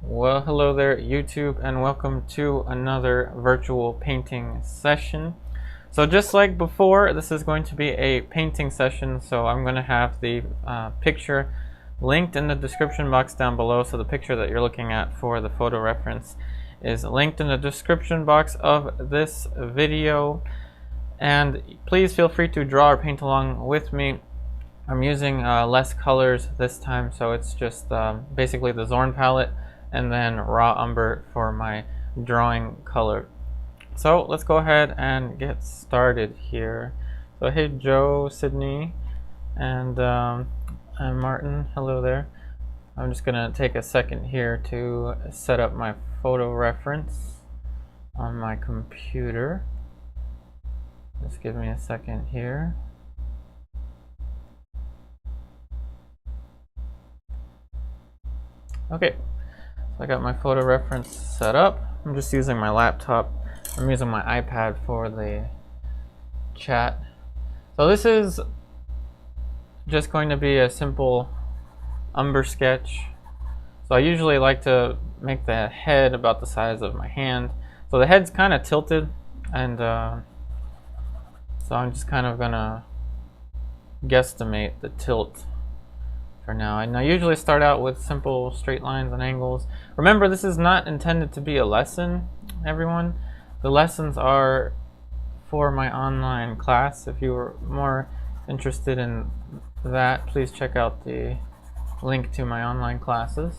Well, hello there, YouTube, and welcome to another virtual painting session. So just like before, this is going to be a painting session, so I'm going to have the picture linked in the description box down below. So the picture that you're looking at for the photo reference is linked in the description box of this video. And please feel free to draw or paint along with me. I'm using less colors this time, so it's just basically the Zorn Palette and then raw umber for my drawing color. So let's go ahead and get started here. So hey Joe, Sydney, and Martin, hello there. I'm just gonna take a second here to set up my photo reference on my computer. Just give me a second here. Okay, so I got my photo reference set up. I'm just using my laptop. I'm using my iPad for the chat. So this is just going to be a simple umber sketch. So I usually like to make the head about the size of my hand. So the head's kind of tilted, and so I'm just kind of gonna guesstimate the tilt for now. And I usually start out with simple straight lines and angles. Remember, this is not intended to be a lesson, everyone. The lessons are for my online class. If you were more interested in that, please check out the link to my online classes.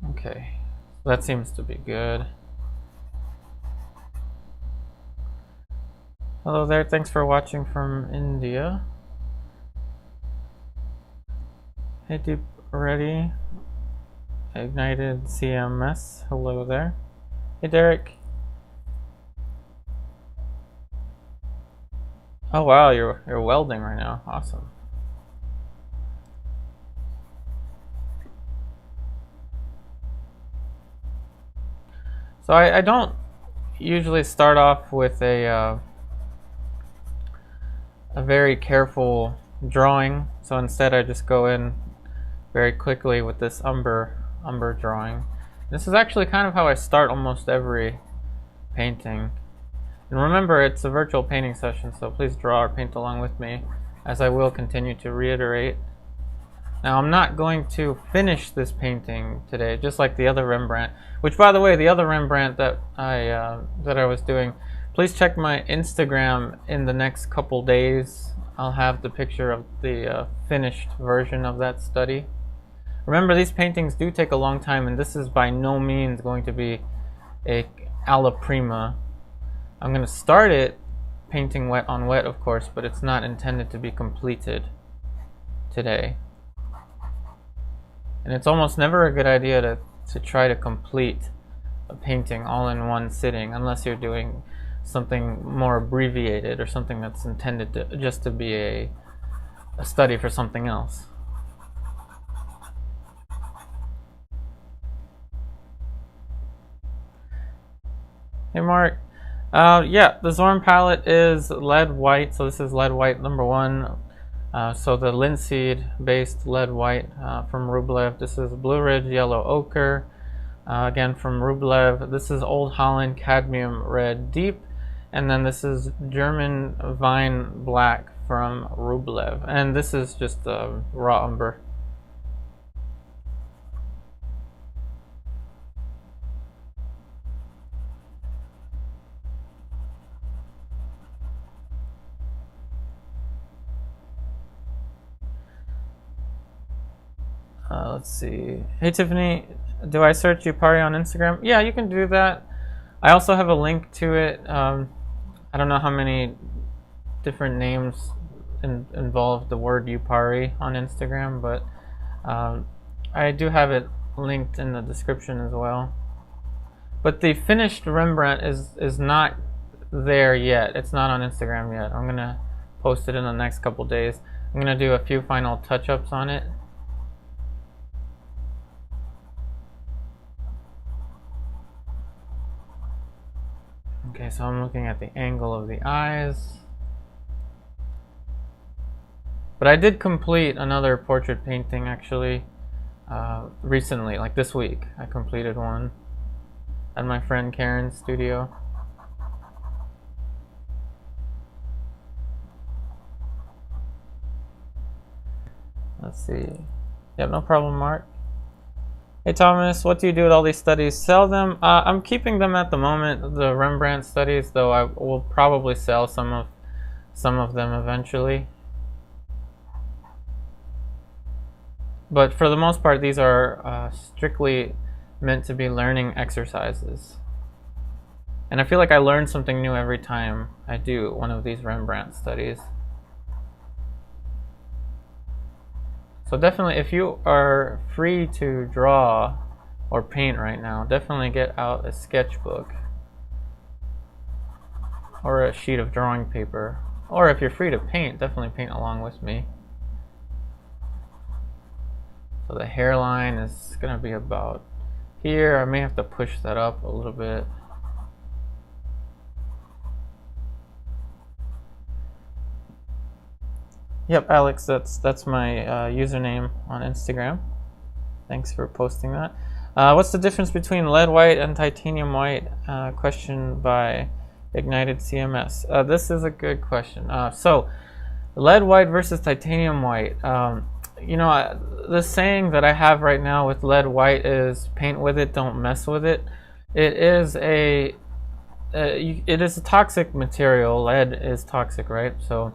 Okay, that seems to be good. Hello there, thanks for watching from India. Hey Deep Ready, Ignited CMS, hello there. Hey Derek. Oh wow, you're welding right now, awesome. So I don't usually start off with a very careful drawing, so instead I just go in very quickly with this umber drawing. This is actually kind of how I start almost every painting. And remember, it's a virtual painting session, so please draw or paint along with me, as I will continue to reiterate. Now I'm not going to finish this painting today, just like the other Rembrandt, which by the way, the other Rembrandt that I was doing, please check my Instagram in the next couple days. I'll have the picture of the finished version of that study. Remember, these paintings do take a long time, and this is by no means going to be a alla prima. I'm going to start it painting wet on wet, of course, but it's not intended to be completed today. And it's almost never a good idea to try to complete a painting all in one sitting, unless you're doing something more abbreviated or something that's intended to just to be a study for something else. Hey Mark. Yeah, the Zorn palette is lead white, so this is lead white number 1. So the linseed based lead white from Rublev. This is Blue Ridge Yellow Ochre, again from Rublev. This is Old Holland Cadmium Red Deep. And then this is German Vine Black from Rublev. And this is just raw umber. Let's see. Hey Tiffany, do I search Upari on Instagram? Yeah, you can do that. I also have a link to it. I don't know how many different names involve the word Upari on Instagram, but I do have it linked in the description as well. But the finished Rembrandt is not there yet. It's not on Instagram yet. I'm gonna post it in the next couple days. I'm gonna do a few final touch-ups on it. Okay, so I'm looking at the angle of the eyes. But I did complete another portrait painting actually recently, like this week. I completed one at my friend Karen's studio. Let's see. Yep, no problem, Mark. Hey Thomas, what do you do with all these studies? Sell them? I'm keeping them at the moment, the Rembrandt studies, though I will probably sell some of them eventually. But for the most part, these are strictly meant to be learning exercises. And I feel like I learn something new every time I do one of these Rembrandt studies. So definitely, if you are free to draw or paint right now, definitely get out a sketchbook or a sheet of drawing paper. Or if you're free to paint, definitely paint along with me. So the hairline is going to be about here. I may have to push that up a little bit. Yep, Alex, that's my username on Instagram. Thanks for posting that. What's the difference between lead white and titanium white? Question by Ignited CMS. This is a good question. So, lead white versus titanium white. You know, the saying that I have right now with lead white is paint with it, don't mess with it. It is a toxic material. Lead is toxic, right? So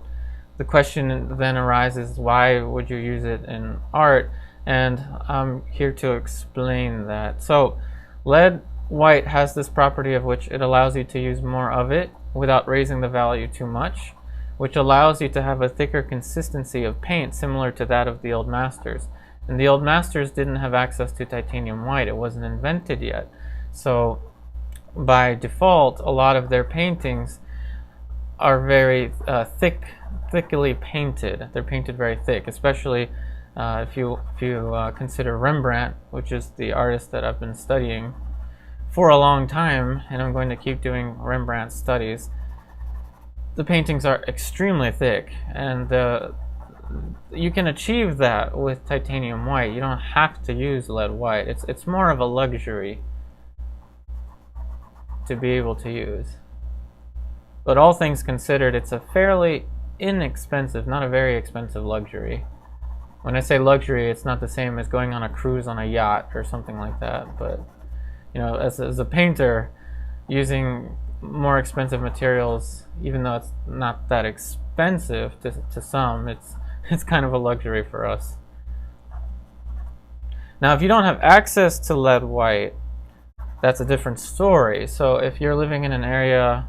the question then arises, why would you use it in art? And I'm here to explain that. So lead white has this property of which it allows you to use more of it without raising the value too much, which allows you to have a thicker consistency of paint similar to that of the old masters. And the old masters didn't have access to titanium white. It wasn't invented yet. So by default, a lot of their paintings are very thickly painted. They're painted very thick, especially if you consider Rembrandt, which is the artist that I've been studying for a long time, and I'm going to keep doing Rembrandt studies. The paintings are extremely thick, and you can achieve that with titanium white. You don't have to use lead white. It's more of a luxury to be able to use. But all things considered, it's a fairly inexpensive, not a very expensive luxury. When I say luxury, it's not the same as going on a cruise on a yacht or something like that. But you know, as a painter, using more expensive materials, even though it's not that expensive to some, it's kind of a luxury for us. Now, if you don't have access to lead white, that's a different story. So if you're living in an area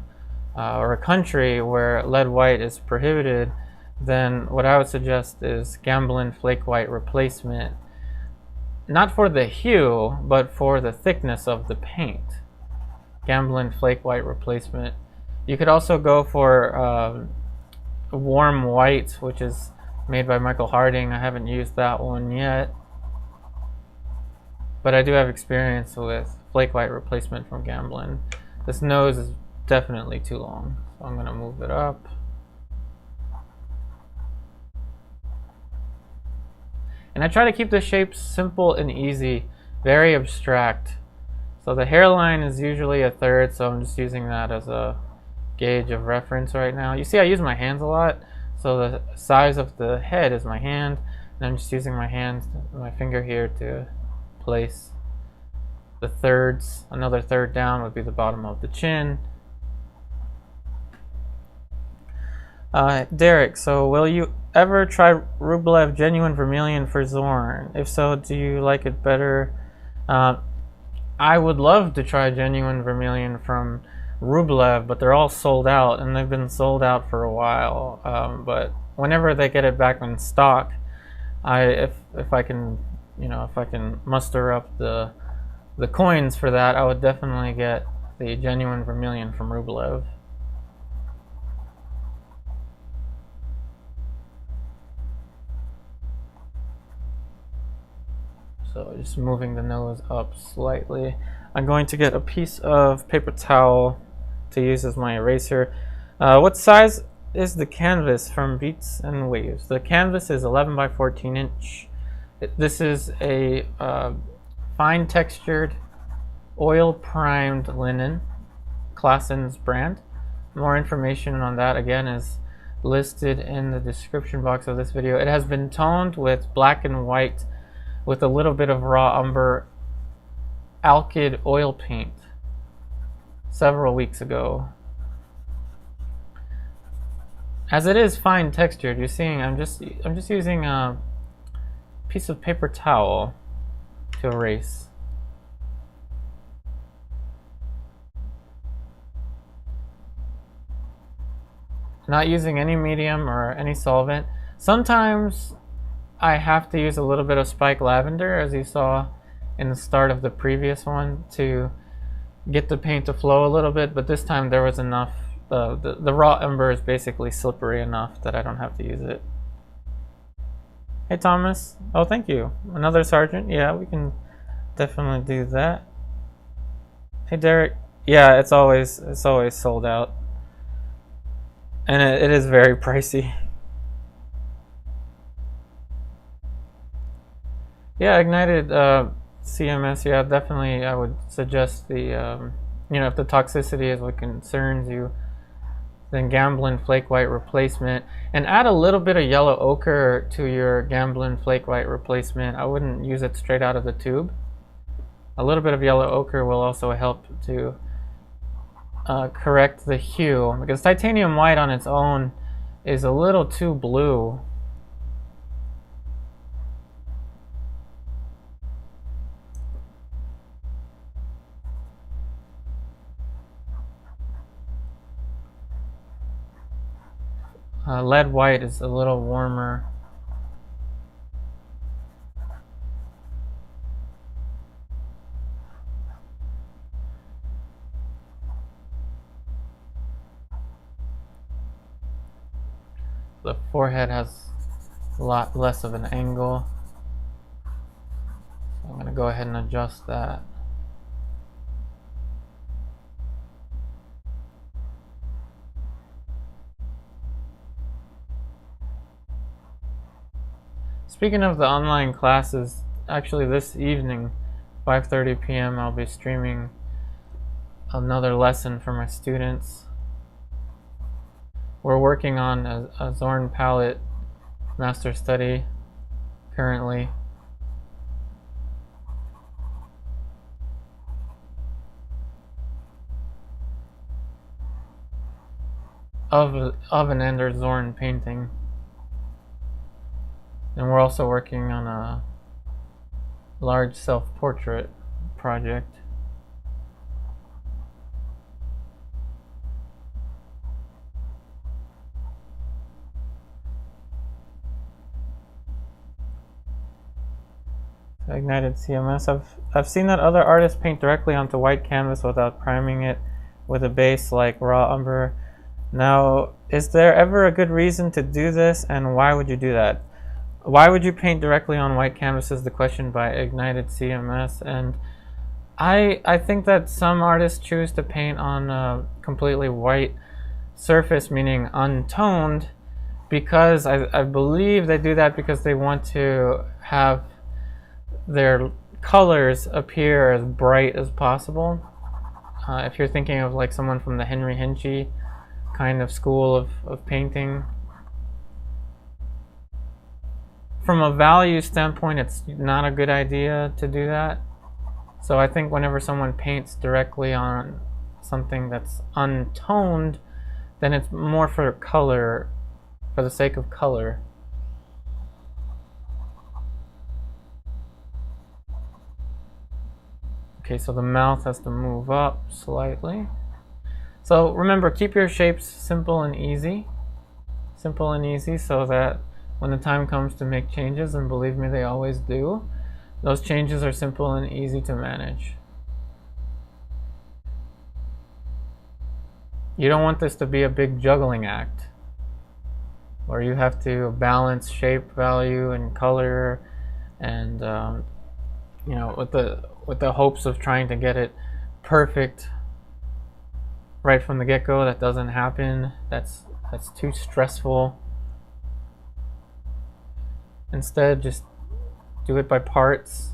or a country where lead white is prohibited, then what I would suggest is Gamblin flake white replacement, not for the hue, but for the thickness of the paint. Gamblin flake white replacement. You could also go for warm white, which is made by Michael Harding. I haven't used that one yet, but I do have experience with flake white replacement from Gamblin. This nose is definitely too long, so I'm going to move it up. And I try to keep the shapes simple and easy, very abstract. So the hairline is usually a third, so I'm just using that as a gauge of reference right now. You see I use my hands a lot, so the size of the head is my hand, and I'm just using my hand, my finger here to place the thirds. Another third down would be the bottom of the chin. Derek, so will you ever try Rublev Genuine Vermilion for Zorn? If so, do you like it better? I would love to try Genuine Vermilion from Rublev, but they're all sold out, and they've been sold out for a while. But whenever they get it back in stock, if I can, if I can muster up the coins for that, I would definitely get the Genuine Vermilion from Rublev. So just moving the nose up slightly. I'm going to get a piece of paper towel to use as my eraser. What size is the canvas from Beats and Waves. The canvas is 11 by 14 inch. This is a fine textured oil primed linen, Claessens brand. More information on that again is listed in the description box of this video. It has been toned with black and white with a little bit of raw umber alkyd oil paint several weeks ago. As it is fine textured, you're seeing I'm just using a piece of paper towel to erase. Not using any medium or any solvent. Sometimes I have to use a little bit of spike lavender, as you saw in the start of the previous one, to get the paint to flow a little bit, but this time there was enough. The raw umber is basically slippery enough that I don't have to use it. Hey Thomas. Oh, thank you. Another sergeant. Yeah, we can definitely do that. Hey Derek. Yeah, it's always sold out. And it is very pricey. Yeah, ignited CMS. Yeah, definitely. I would suggest the you know, if the toxicity is what concerns you, then Gamblin Flake White replacement, and add a little bit of yellow ochre to your Gamblin Flake White replacement. I wouldn't use it straight out of the tube. A little bit of yellow ochre will also help to correct the hue, because titanium white on its own is a little too blue. Lead white is a little warmer. The forehead has a lot less of an angle, so I'm going to go ahead and adjust that. Speaking of the online classes, actually this evening, 5:30 p.m., I'll be streaming another lesson for my students. We're working on a Zorn Palette master study currently. Of an Ender Zorn painting. And we're also working on a large self-portrait project. Ignited CMS. I've seen that other artists paint directly onto white canvas without priming it with a base like raw umber. Now, is there ever a good reason to do this, and why would you do that? Why would you paint directly on white canvas is the question by Ignited CMS, and I think that some artists choose to paint on a completely white surface, meaning untoned, because I believe they do that because they want to have their colors appear as bright as possible. If you're thinking of like someone from the Henry Hinchy kind of school of painting, from a value standpoint, it's not a good idea to do that. So I think whenever someone paints directly on something that's untoned, then it's more for color, for the sake of color. Okay, so the mouth has to move up slightly. So remember, keep your shapes simple and easy. Simple and easy, so that when the time comes to make changes, and believe me, they always do, those changes are simple and easy to manage. You don't want this to be a big juggling act, where you have to balance shape, value, and color, and you know, with the hopes of trying to get it perfect right from the get-go. That doesn't happen. That's too stressful. Instead, just do it by parts.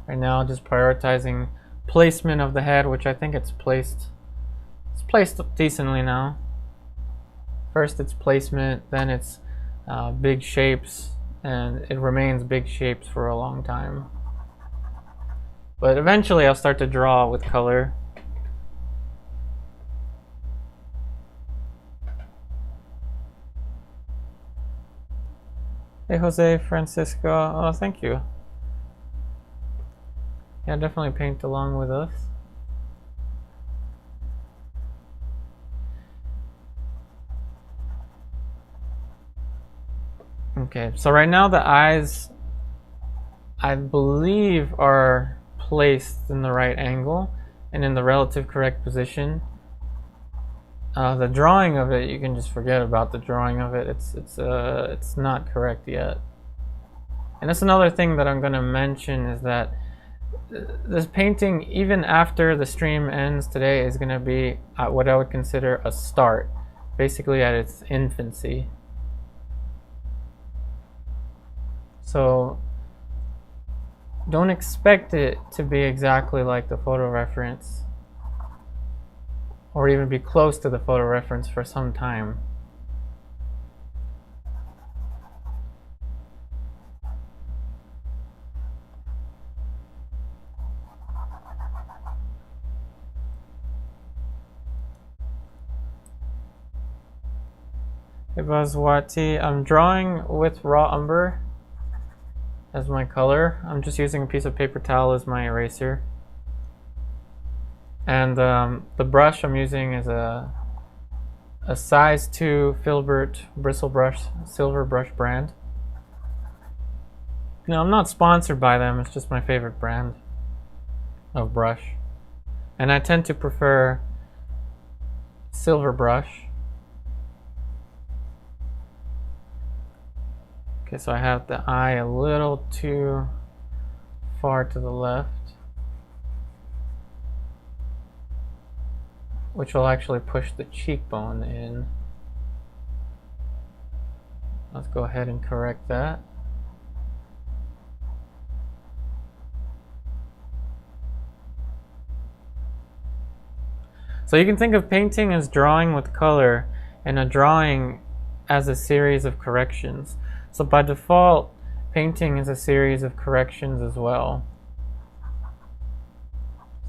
Right now, just prioritizing placement of the head, which I think it's placed decently now. First it's placement, then it's big shapes, and it remains big shapes for a long time. But eventually I'll start to draw with color. Hey Jose Francisco, oh thank you. Yeah, definitely paint along with us. Okay, so right now the eyes, I believe, are placed in the right angle and in the relative correct position. The drawing of it, you can just forget about the drawing of it. It's not correct yet. And that's another thing that I'm going to mention, is that this painting, even after the stream ends today, is going to be what I would consider a start, basically at its infancy. So don't expect it to be exactly like the photo reference, or even be close to the photo reference for some time. Hey Bazwati, I'm drawing with raw umber as my color. I'm just using a piece of paper towel as my eraser. And the brush I'm using is a size 2 filbert bristle brush, Silver brush brand. Now, I'm not sponsored by them, it's just my favorite brand of brush. And I tend to prefer Silver brush. Okay, so I have the eye a little too far to the left, which will actually push the cheekbone in. Let's go ahead and correct that. So you can think of painting as drawing with color, and a drawing as a series of corrections. So by default, painting is a series of corrections as well.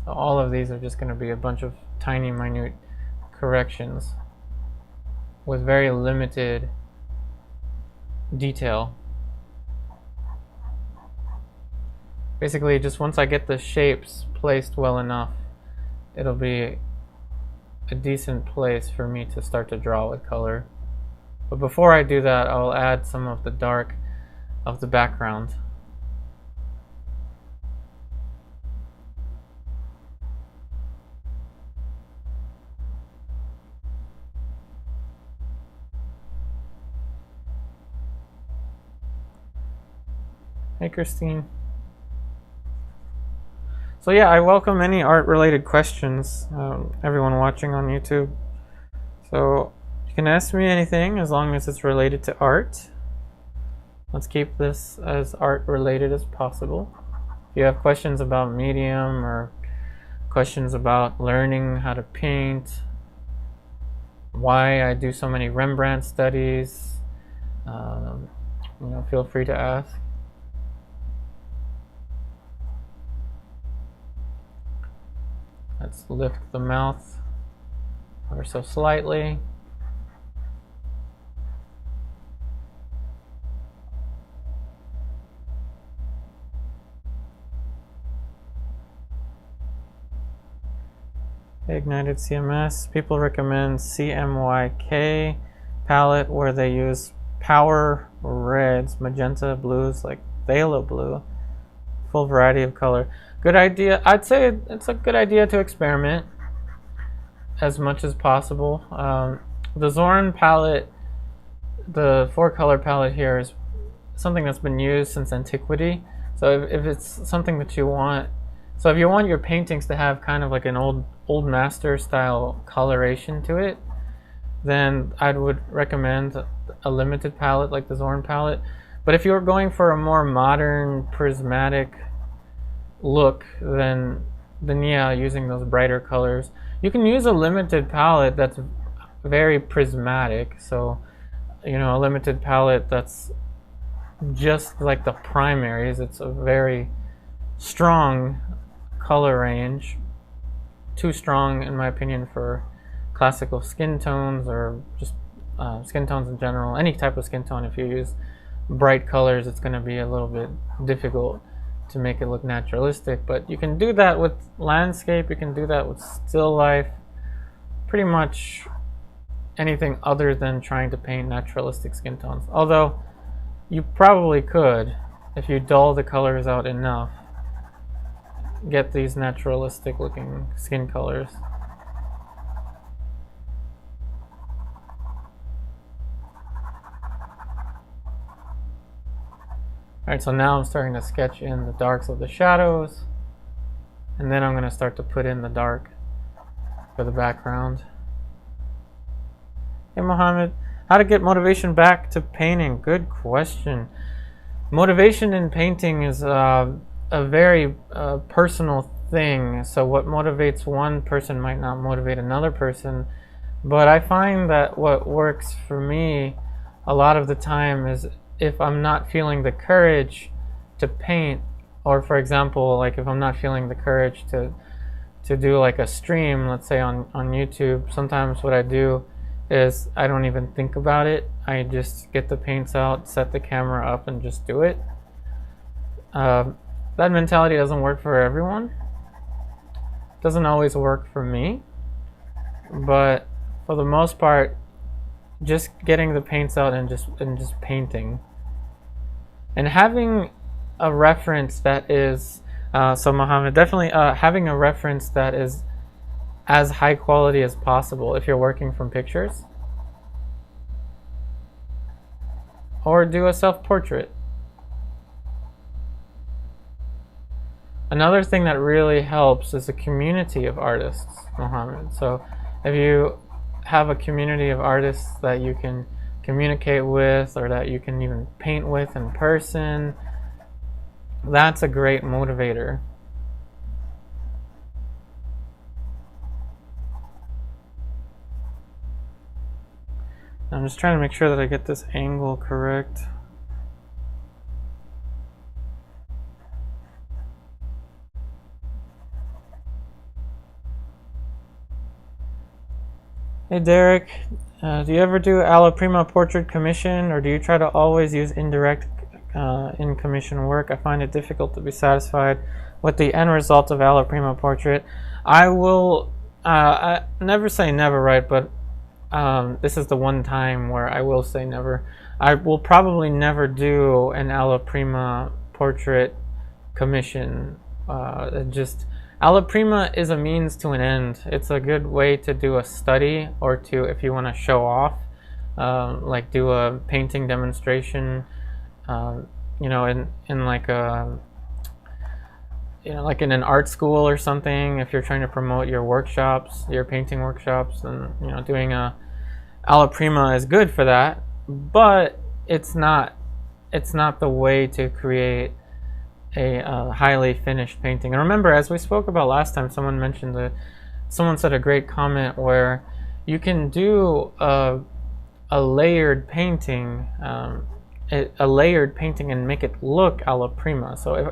So all of these are just going to be a bunch of tiny, minute corrections with very limited detail. Basically, just once I get the shapes placed well enough, it'll be a decent place for me to start to draw with color. But before I do that, I'll add some of the dark of the background. Hey Christine. So yeah, I welcome any art-related questions, everyone watching on YouTube. So you can ask me anything as long as it's related to art. Let's keep this as art-related as possible. If you have questions about medium or questions about learning how to paint, why I do so many Rembrandt studies, feel free to ask. Let's lift the mouth ever so slightly. Ignited CMS. People recommend CMYK palette where they use power reds, magenta blues like phthalo blue, full variety of color. Good idea. I'd say it's a good idea to experiment as much as possible. The Zorn palette, the 4-color palette here, is something that's been used since antiquity. So if it's something that you want, so if you want your paintings to have kind of like an old master style coloration to it, then I would recommend a limited palette like the Zorn palette. But if you're going for a more modern prismatic look, then yeah, using those brighter colors. You can use a limited palette that's very prismatic. So, you know, a limited palette that's just like the primaries. It's a very strong color range. Too strong, in my opinion, for classical skin tones or just skin tones in general. Any type of skin tone, if you use bright colors, it's going to be a little bit difficult to make it look naturalistic. But you can do that with landscape, you can do that with still life, pretty much anything other than trying to paint naturalistic skin tones. Although you probably could, if you dull the colors out enough, get these naturalistic looking skin colors. Alright, so now I'm starting to sketch in the darks of the shadows, and then I'm going to start to put in the dark for the background. Hey Mohammed, how to get motivation back to painting? Good question. Motivation in painting is a very personal thing, so what motivates one person might not motivate another person, but I find that what works for me a lot of the time is if I'm not feeling the courage to paint, or for example, like if I'm not feeling the courage to do like a stream, let's say on YouTube, sometimes what I do is I don't even think about it. I just get the paints out, set the camera up, and just do it. That mentality doesn't work for everyone. It doesn't always work for me, but for the most part, just getting the paints out and just painting, and having a reference that is so Mohammed, definitely having a reference that is as high quality as possible if you're working from pictures, or do a self-portrait. Another thing that really helps is a community of artists, Mohammed. So if you have a community of artists that you can communicate with, or that you can even paint with in person, that's a great motivator. I'm just trying to make sure that I get this angle correct. Hey Derek, do you ever do alla prima portrait commission, or do you try to always use indirect in commission work? I find it difficult to be satisfied with the end result of alla prima portrait. I will I never say never, right? But this is the one time where I will say never. I will probably never do an alla prima portrait commission. Alla prima is a means to an end. It's a good way to do a study, or to, if you want to show off, like do a painting demonstration, you know, in like a, you know, like in an art school or something. If you're trying to promote your workshops, your painting workshops, then, you know, doing a alla prima is good for that. But it's not the way to create a highly finished painting. And remember, as we spoke about last time, someone mentioned someone said a great comment where you can do a layered painting, a layered painting, and make it look alla prima. So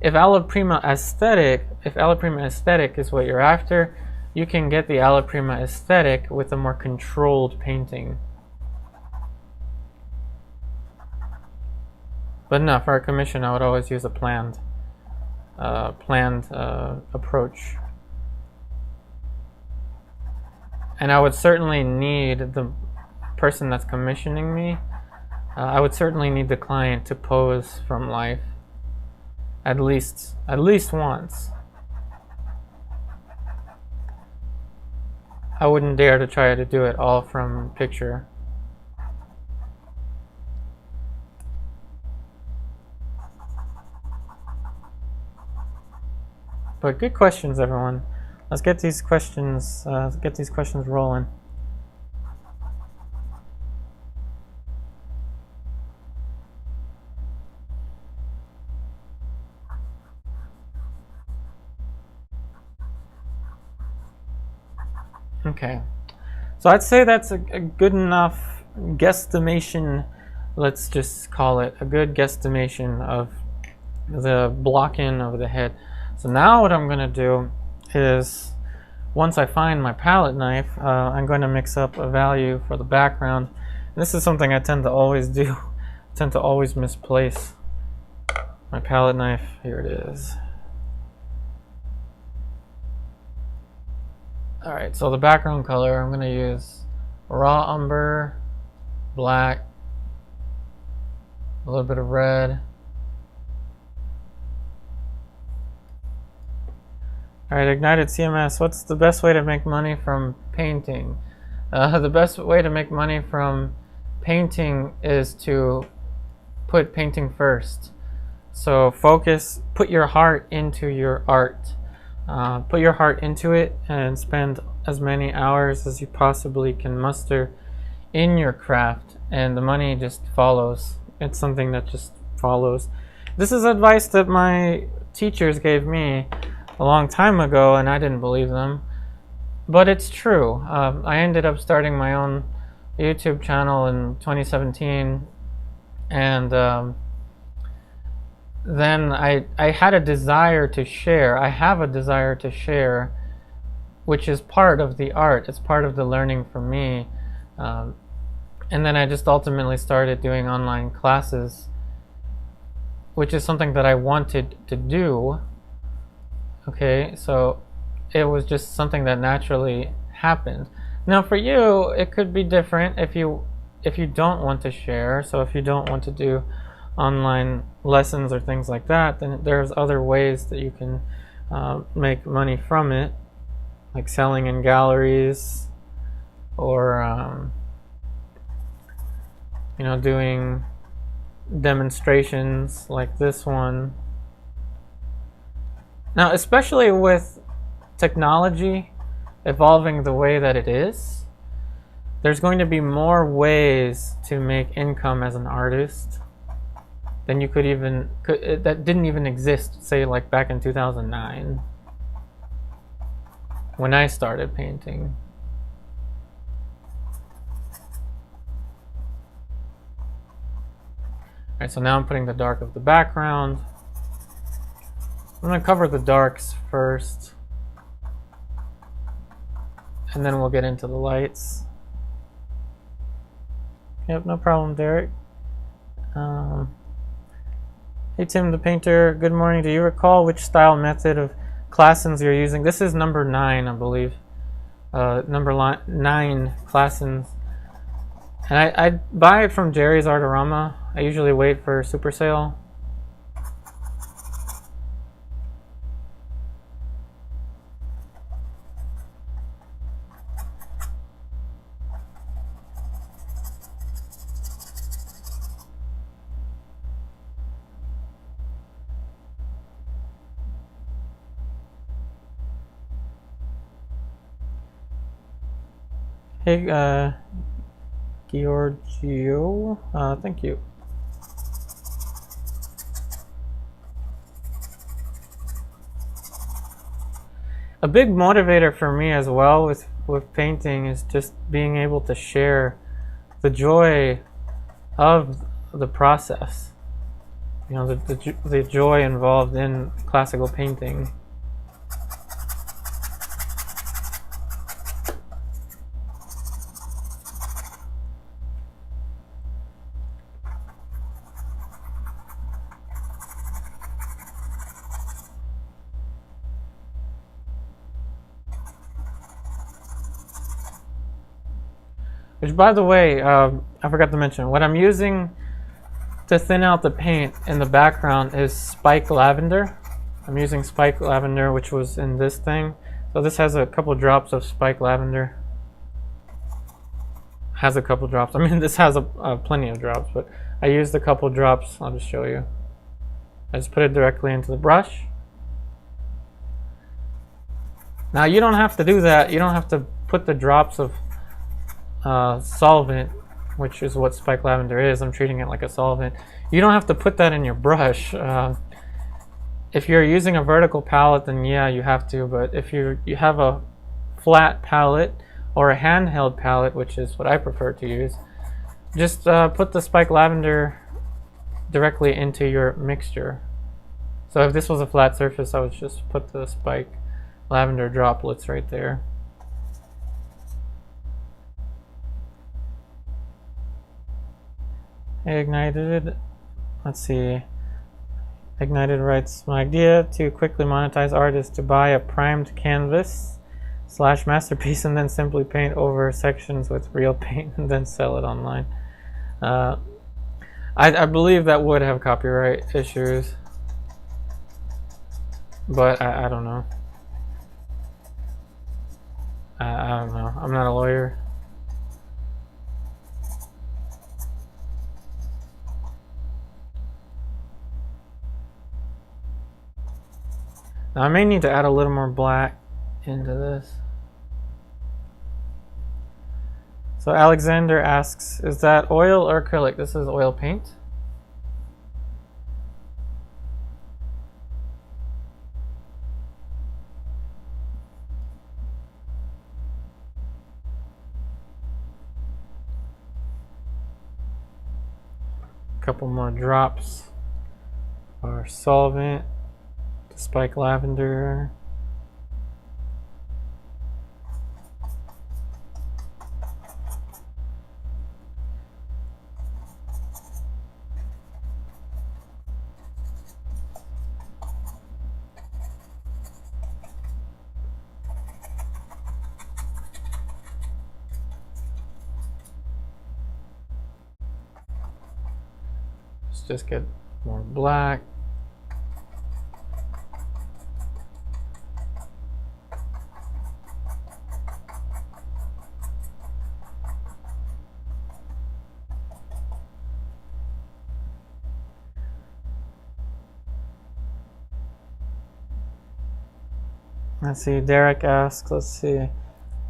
if alla prima aesthetic is what you're after, you can get the alla prima aesthetic with a more controlled painting. But no, for a commission, I would always use a planned approach. And I would certainly need the person that's commissioning me, I would certainly need the client to pose from life at least once. I wouldn't dare to try to do it all from picture. But good questions, everyone. Let's get these questions rolling. Okay, so I'd say that's a good enough guesstimation. Let's just call it a good guesstimation of the block-in of the head. So now what I'm going to do is, once I find my palette knife, I'm going to mix up a value for the background. And this is something I tend to always do. I tend to always misplace my palette knife. Here it is. Alright, so the background color, I'm going to use raw umber, black, a little bit of red. Alright, Ignited CMS, what's the best way to make money from painting? The best way to make money from painting is to put painting first. So focus, put your heart into your art. Put your heart into it and spend as many hours as you possibly can muster in your craft, and the money just follows. It's something that just follows. This is advice that my teachers gave me a long time ago, and I didn't believe them, but it's true. I ended up starting my own YouTube channel in 2017, and then I had a desire to share. I have a desire to share, which is part of the art. It's part of the learning for me. And then I just ultimately started doing online classes, which is something that I wanted to do. Okay, so it was just something that naturally happened. Now for you, it could be different if you don't want to share. So if you don't want to do online lessons or things like that, then there's other ways that you can make money from it, like selling in galleries, or you know, doing demonstrations like this one. Now, especially with technology evolving the way that it is, there's going to be more ways to make income as an artist than you that didn't even exist, say, like back in 2009 when I started painting. Alright, so now I'm putting the dark of the background. I'm going to cover the darks first, and then we'll get into the lights. Yep, no problem, Derek. Hey Tim the painter, good morning. Do you recall which style method of Claessens you're using? This is number 9, I believe. Number 9 Claessens. And I buy it from Jerry's Artorama. I usually wait for super sale. Hey, Giorgio, thank you. A big motivator for me as well with painting is just being able to share the joy of the process. You know, the joy involved in classical painting. Which, by the way, I forgot to mention, what I'm using to thin out the paint in the background is Spike Lavender. I'm using Spike Lavender, which was in this thing. So this has a couple drops of Spike Lavender. Has a couple drops. I mean, this has plenty of drops, but I used a couple drops. I'll just show you. I just put it directly into the brush. Now you don't have to do that. You don't have to put the drops of solvent, which is what spike lavender is. I'm treating it like a solvent. You don't have to put that in your brush. If you're using a vertical palette, then yeah, you have to. But if you have a flat palette or a handheld palette, which is what I prefer to use, just put the spike lavender directly into your mixture. So if this was a flat surface, I would just put the spike lavender droplets right there. Ignited. Let's see. Ignited writes, my idea to quickly monetize art is to buy a primed canvas / masterpiece and then simply paint over sections with real paint and then sell it online. I believe that would have copyright issues, but I don't know. I don't know. I'm not a lawyer. Now I may need to add a little more black into this. So Alexander asks, is that oil or acrylic? This is oil paint. A couple more drops or solvent, spike lavender. Let's just get more black. Let's see, Derek asks, let's see. If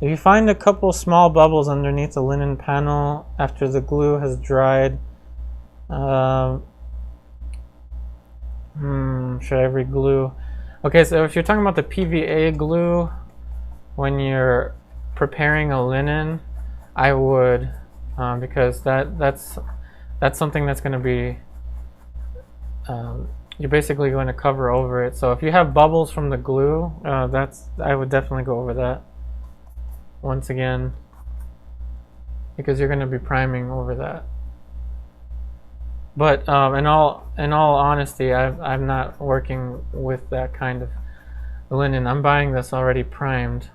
you find a couple small bubbles underneath the linen panel after the glue has dried, should I re-glue? Okay, so if you're talking about the PVA glue, when you're preparing a linen, I would, because that's something that's going to be, you're basically going to cover over it. So if you have bubbles from the glue, I would definitely go over that once again, because you're going to be priming over that. But in all honesty, I'm not working with that kind of linen. I'm buying this already primed.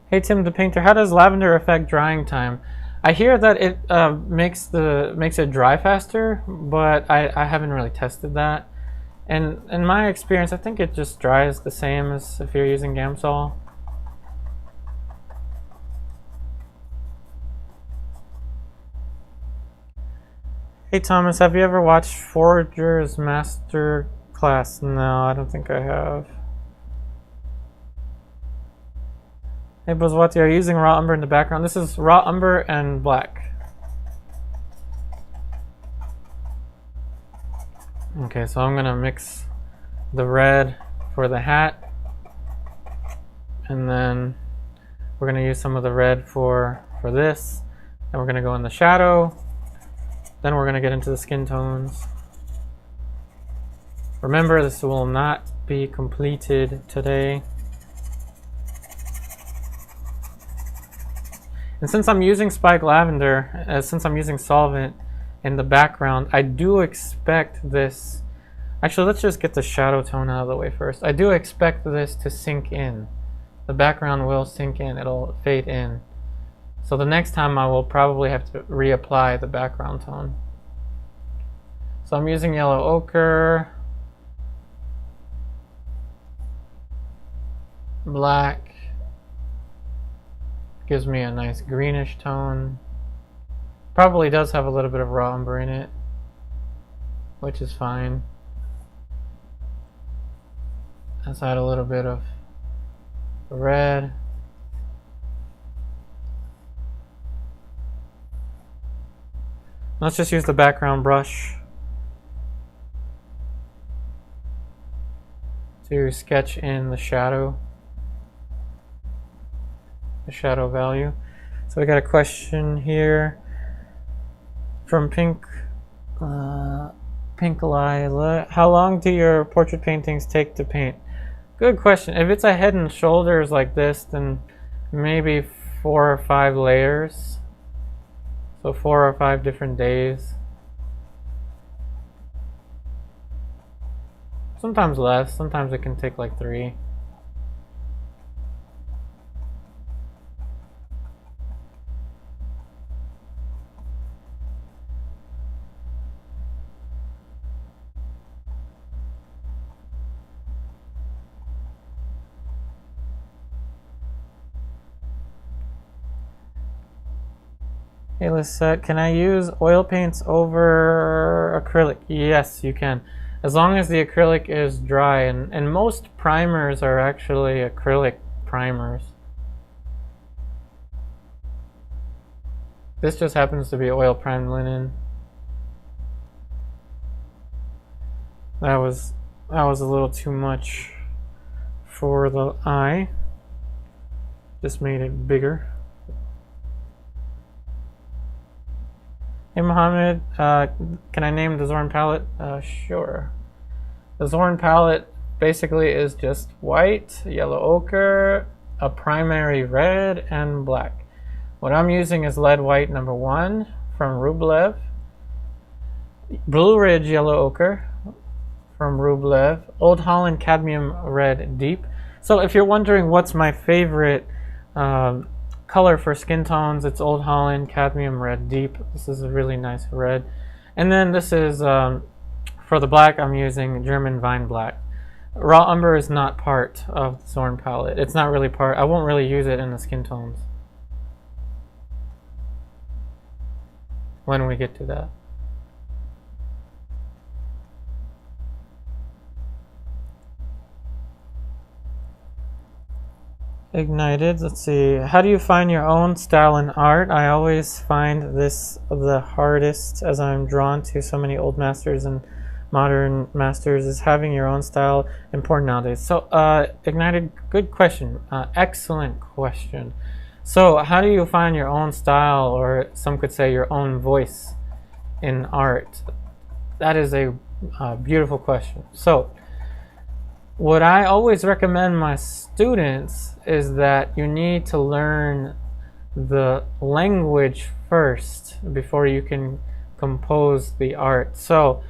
Hey Tim the Painter, how does lavender affect drying time? I hear that it makes it dry faster, but I haven't really tested that. And in my experience, I think it just dries the same as if you're using Gamsol. Hey Thomas, have you ever watched Forger's Master Class? No, I don't think I have. Hey Bozwati, are you using raw umber in the background? This is raw umber and black. Okay, so I'm gonna mix the red for the hat, and then we're gonna use some of the red for this, and we're gonna go in the shadow, then we're gonna get into the skin tones. Remember, this will not be completed today. And since I'm using spike lavender, since I'm using solvent in the background, I do expect this, actually let's just get the shadow tone out of the way first. I do expect this to sink in. The background will sink in, it'll fade in. So the next time I will probably have to reapply the background tone. So I'm using yellow ochre, black, Gives me a nice greenish tone. Probably does have a little bit of raw umber in it, which is fine. Let's add a little bit of red. Let's just use the background brush to sketch in the shadow value. So we got a question here from Pink Lila. How long do your portrait paintings take to paint? Good question. If it's a head and shoulders like this, then maybe 4 or 5 layers. So 4 or 5 different days. Sometimes less, sometimes it can take like 3. Hey Lisette, can I use oil paints over acrylic? Yes, you can. As long as the acrylic is dry, and most primers are actually acrylic primers. This just happens to be oil primed linen. That was a little too much for the eye. Just made it bigger. Hey Mohammed, can I name the Zorn palette? Sure. The Zorn palette basically is just white, yellow ochre, a primary red, and black. What I'm using is lead white number 1 from Rublev, Blue Ridge yellow ochre from Rublev, Old Holland cadmium red deep. So if you're wondering what's my favorite color for skin tones, it's Old Holland cadmium red deep. This is a really nice red. And then this is for the black, I'm using German vine black. Raw umber is not part of the Zorn palette. It's not really part. I won't really use it in the skin tones when we get to that. Ignited, let's see. How do you find your own style in art? I always find this the hardest, as I'm drawn to so many old masters and modern masters. Is having your own style important nowadays? So, Ignited, good question. Excellent question. So, how do you find your own style, or some could say your own voice in art? That is a beautiful question. So, what I always recommend my students is that you need to learn the language first before you can compose the art. So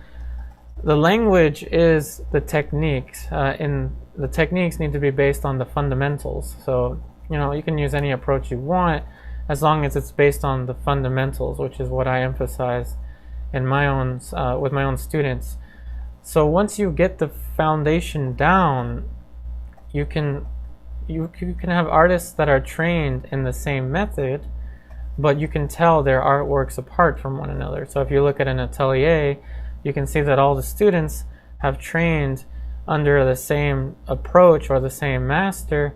the language is the techniques, and the techniques need to be based on the fundamentals. So, you know, you can use any approach you want as long as it's based on the fundamentals, which is what I emphasize in my own with my own students. So once you get the foundation down, you can have artists that are trained in the same method, but you can tell their artworks apart from one another. So if you look at an atelier, you can see that all the students have trained under the same approach or the same master,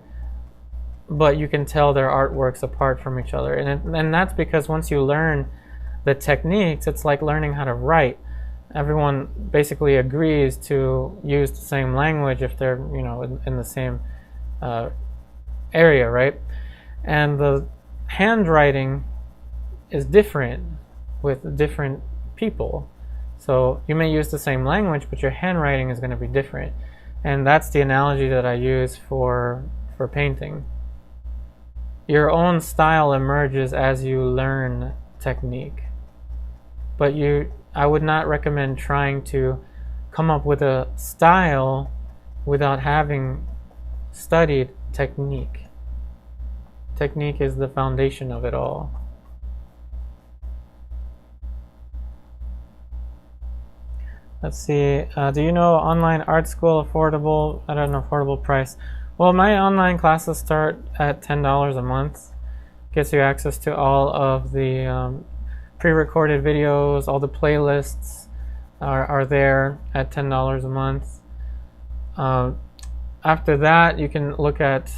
but you can tell their artworks apart from each other. And that's because once you learn the techniques, it's like learning how to write. Everyone basically agrees to use the same language if they're, you know, in the same area, right? And the handwriting is different with different people. So you may use the same language, but your handwriting is going to be different. And that's the analogy that I use for painting. Your own style emerges as you learn technique. But I would not recommend trying to come up with a style without having studied technique. Technique is the foundation of it all. Let's see, do you know online art school affordable at an affordable price? Well, my online classes start at $10 a month. Gets you access to all of the pre-recorded videos. All the playlists are there at $10 a month. After that, you can look at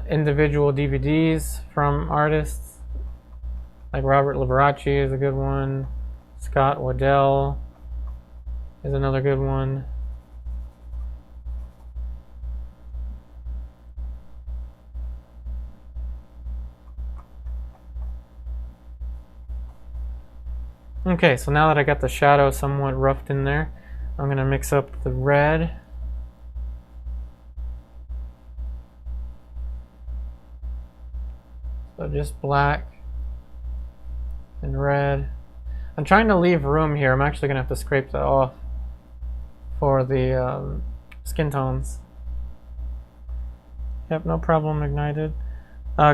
individual DVDs from artists, like Robert Liberace is a good one. Scott Waddell is another good one. Okay, so now that I got the shadow somewhat roughed in there, I'm going to mix up the red. So just black and red. I'm trying to leave room here. I'm actually going to have to scrape that off for the skin tones. Yep, no problem, Ignited.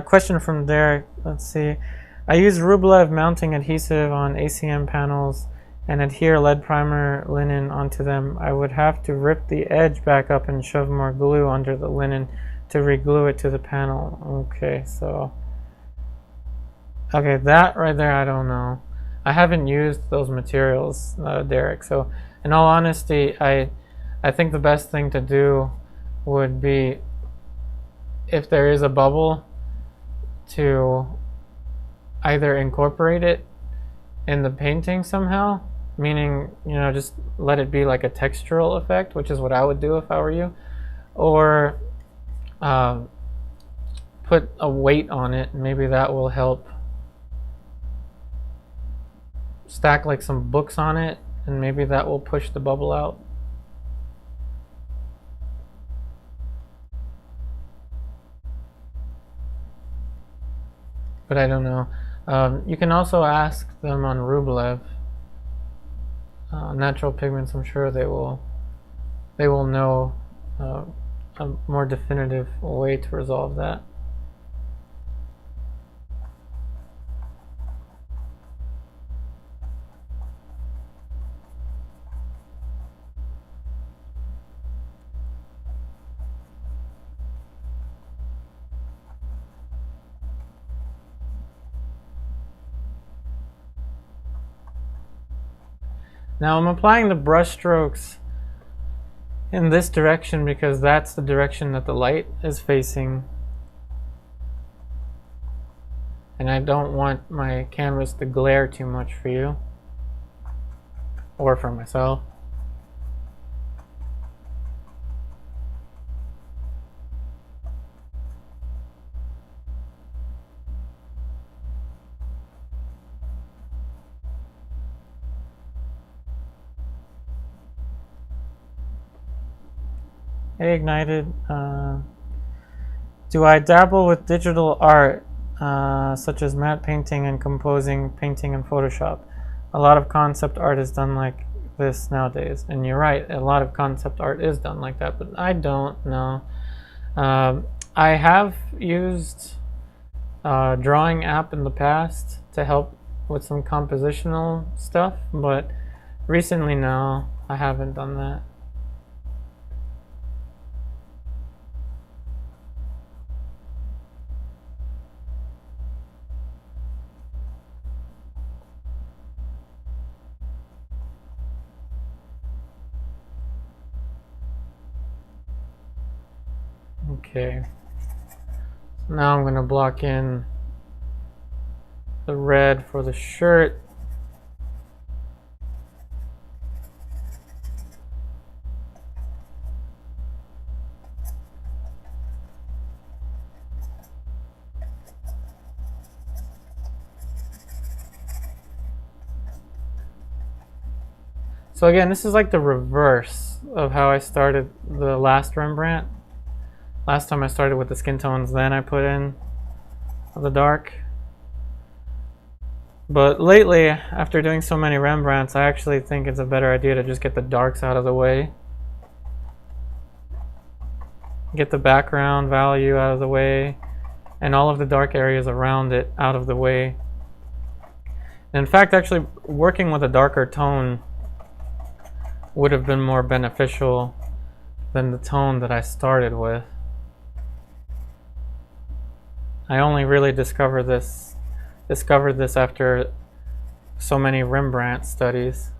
Question from Derek. Let's see. I use Rublev mounting adhesive on ACM panels and adhere lead primer linen onto them. I would have to rip the edge back up and shove more glue under the linen to re-glue it to the panel. Okay, so... okay, that right there, I don't know. I haven't used those materials, Derek, so in all honesty, I think the best thing to do would be, if there is a bubble, to either incorporate it in the painting somehow, meaning, you know, just let it be like a textural effect, which is what I would do if I were you, or put a weight on it. Maybe that will help. Stack like some books on it, and maybe that will push the bubble out. But I don't know. You can also ask them on Rublev. Natural pigments, I'm sure they will know a more definitive way to resolve that. Now I'm applying the brush strokes in this direction because that's the direction that the light is facing. And I don't want my canvas to glare too much for you or for myself. Hey, Ignited. Do I dabble with digital art, such as matte painting and composing painting in Photoshop? A lot of concept art is done like this nowadays. And you're right, a lot of concept art is done like that, but I don't know. I have used a drawing app in the past to help with some compositional stuff, but recently, no, I haven't done that. Okay, so now I'm going to block in the red for the shirt. So again, this is like the reverse of how I started the last Rembrandt. Last time I started with the skin tones, then I put in the dark. But lately, after doing so many Rembrandts, I actually think it's a better idea to just get the darks out of the way. Get the background value out of the way, and all of the dark areas around it out of the way. And in fact, actually working with a darker tone would have been more beneficial than the tone that I started with. I only really discovered this after so many Rembrandt studies.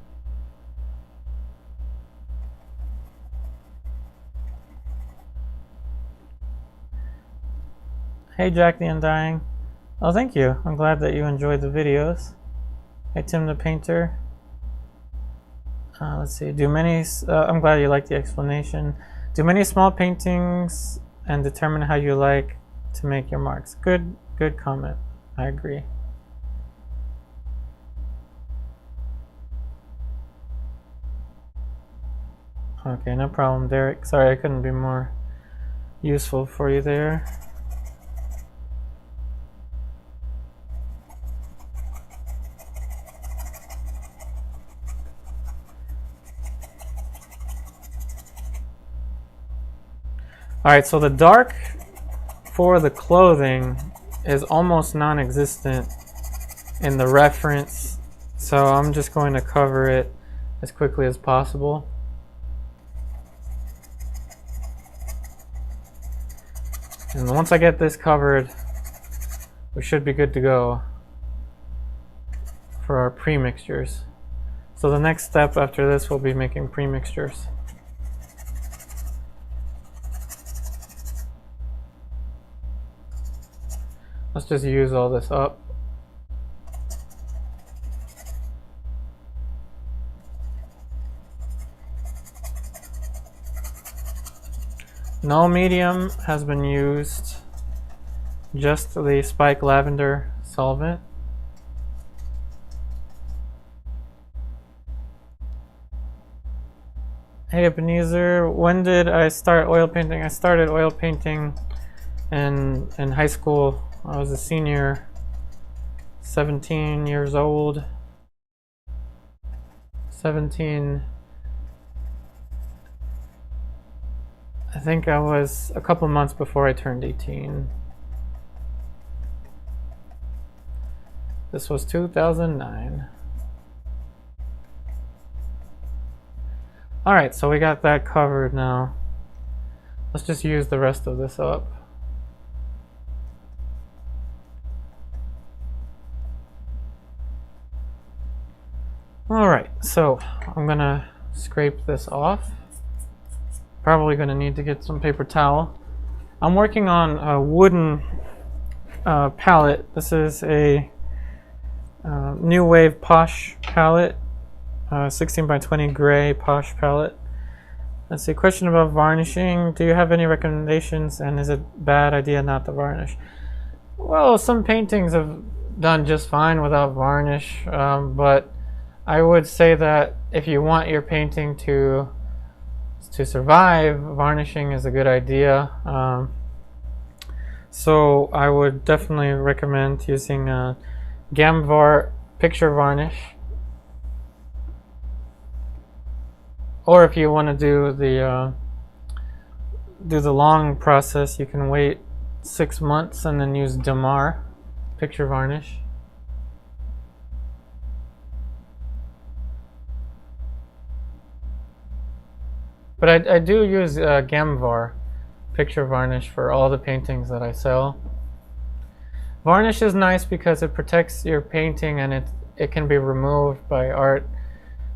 Hey Jack the Undying. Oh, thank you. I'm glad that you enjoyed the videos. Hey Tim the Painter. Let's see. I'm glad you liked the explanation. Do many small paintings and determine how you like to make your marks. Good comment. I agree. Okay, no problem, Derek. Sorry I couldn't be more useful for you there. Alright, so the dark for the clothing is almost non-existent in the reference, so I'm just going to cover it as quickly as possible. And once I get this covered, we should be good to go for our pre-mixtures. So the next step after this will be making pre-mixtures. Let's just use all this up. No medium has been used, just the Spike Lavender solvent. Hey Ebenezer, when did I start oil painting? I started oil painting in high school. I was a senior, 17 years old. 17. I think I was a couple months before I turned 18. This was 2009. Alright, so we got that covered now. Let's just use the rest of this up. Alright, so I'm gonna scrape this off. Probably gonna need to get some paper towel. I'm working on a wooden palette. This is a New Wave Posh palette, 16 by 20 gray Posh palette. Let's see, question about varnishing. Do you have any recommendations, and is it a bad idea not to varnish? Well, some paintings have done just fine without varnish, but I would say that if you want your painting to survive, varnishing is a good idea. So I would definitely recommend using Gamvar picture varnish. Or if you want to do the long process, you can wait 6 months and then use Damar picture varnish. But I do use Gamvar picture varnish for all the paintings that I sell. Varnish is nice because it protects your painting and it can be removed by art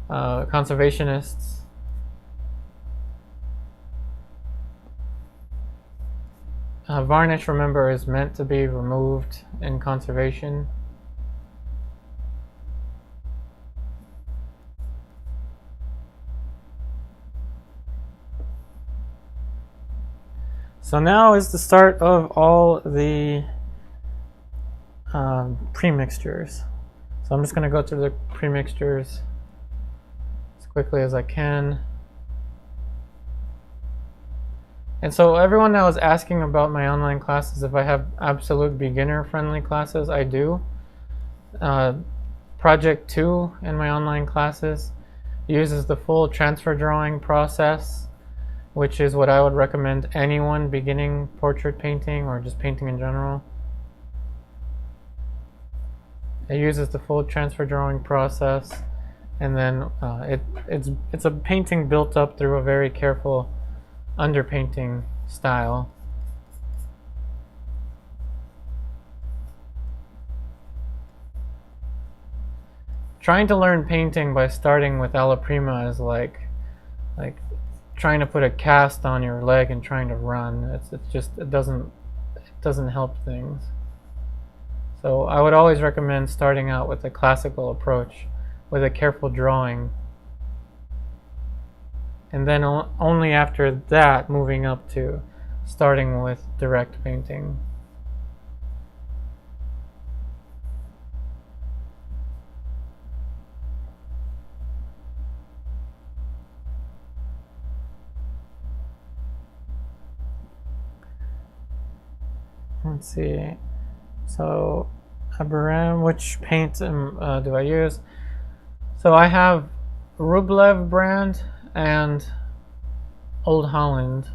conservationists. Varnish, remember, is meant to be removed in conservation. So now is the start of all the pre-mixtures. So I'm just going to go through the pre-mixtures as quickly as I can. And so everyone that was asking about my online classes, if I have absolute beginner-friendly classes, I do. Project 2 in my online classes uses the full transfer drawing process, which is what I would recommend anyone beginning portrait painting or just painting in general. It uses the full transfer drawing process, and then it's a painting built up through a very careful underpainting style. trying to learn painting by starting with alla prima is like trying to put a cast on your leg and trying to run. It doesn't help things. So I would always recommend starting out with a classical approach with a careful drawing, and then only after that moving up to starting with direct painting. Let's see. So, which paint do I use? So I have Rublev brand and Old Holland.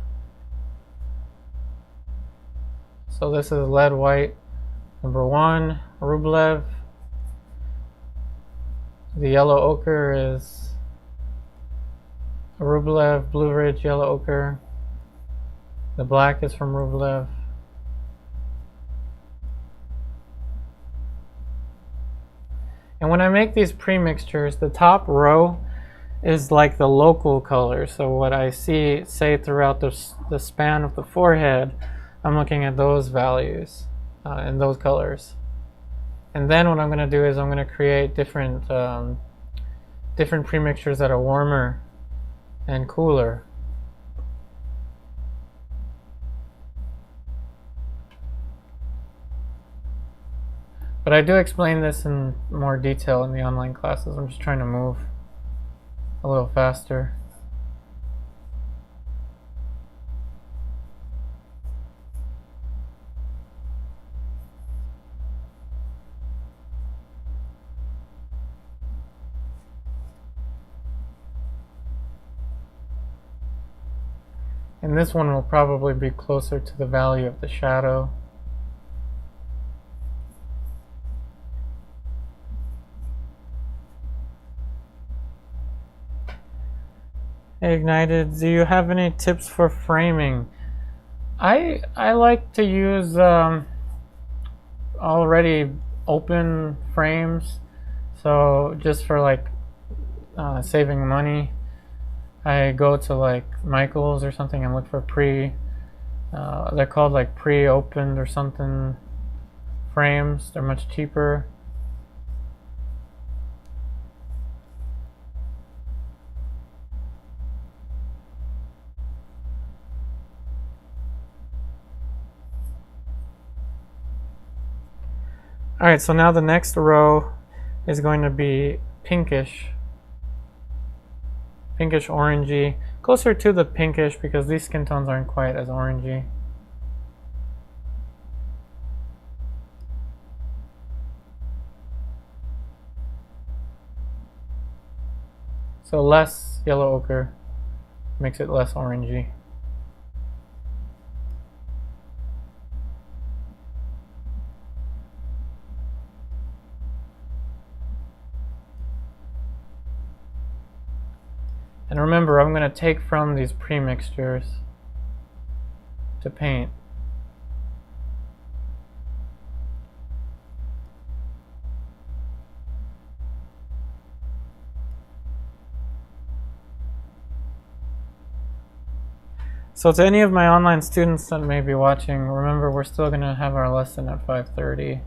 So this is lead white number 1, Rublev. The yellow ochre is Rublev Blue Ridge yellow ochre. The black is from Rublev. And when I make these pre-mixtures, the top row is like the local color. So what I say throughout the span of the forehead, I'm looking at those values and those colors. And then what I'm going to do is I'm going to create different pre-mixtures that are warmer and cooler. But I do explain this in more detail in the online classes. I'm just trying to move a little faster. And this one will probably be closer to the value of the shadow. Hey Ignited, do you have any tips for framing? I like to use already open frames, so just for like saving money, I go to like Michael's or something and look for they're called like pre-opened or something frames. They're much cheaper. Alright, so now the next row is going to be pinkish orangey, closer to the pinkish because these skin tones aren't quite as orangey. So less yellow ochre makes it less orangey. And remember, I'm going to take from these pre-mixtures to paint. So to any of my online students that may be watching, remember we're still going to have our lesson at 5:30.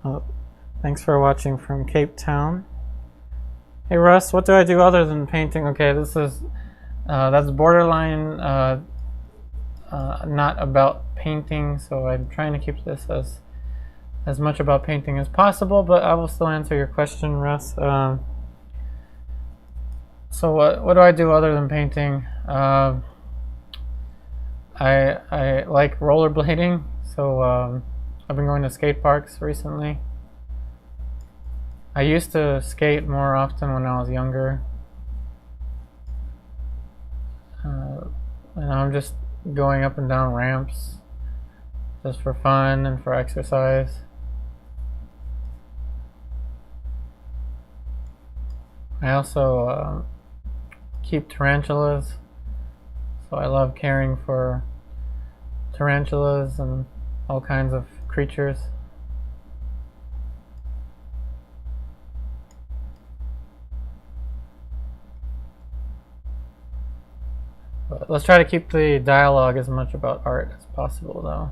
Oh, thanks for watching from Cape Town. Hey Russ, what do I do other than painting? Okay, this is that's borderline not about painting, so I'm trying to keep this as much about painting as possible, but I will still answer your question, Russ. So what do I do other than painting? I like rollerblading, so I've been going to skate parks recently. I used to skate more often when I was younger. And I'm just going up and down ramps just for fun and for exercise. I also keep tarantulas, so I love caring for tarantulas and all kinds of creatures. But let's try to keep the dialogue as much about art as possible, though.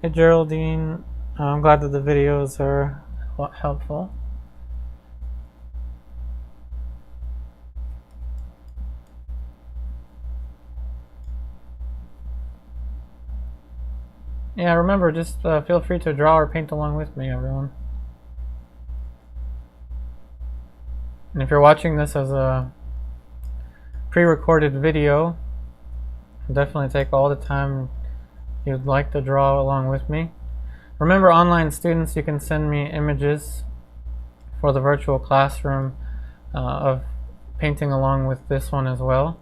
Hey Geraldine, I'm glad that the videos are helpful. Yeah, remember, just feel free to draw or paint along with me, everyone. And if you're watching this as a pre-recorded video, definitely take all the time you'd like to draw along with me. Remember, online students, you can send me images for the virtual classroom of painting along with this one as well.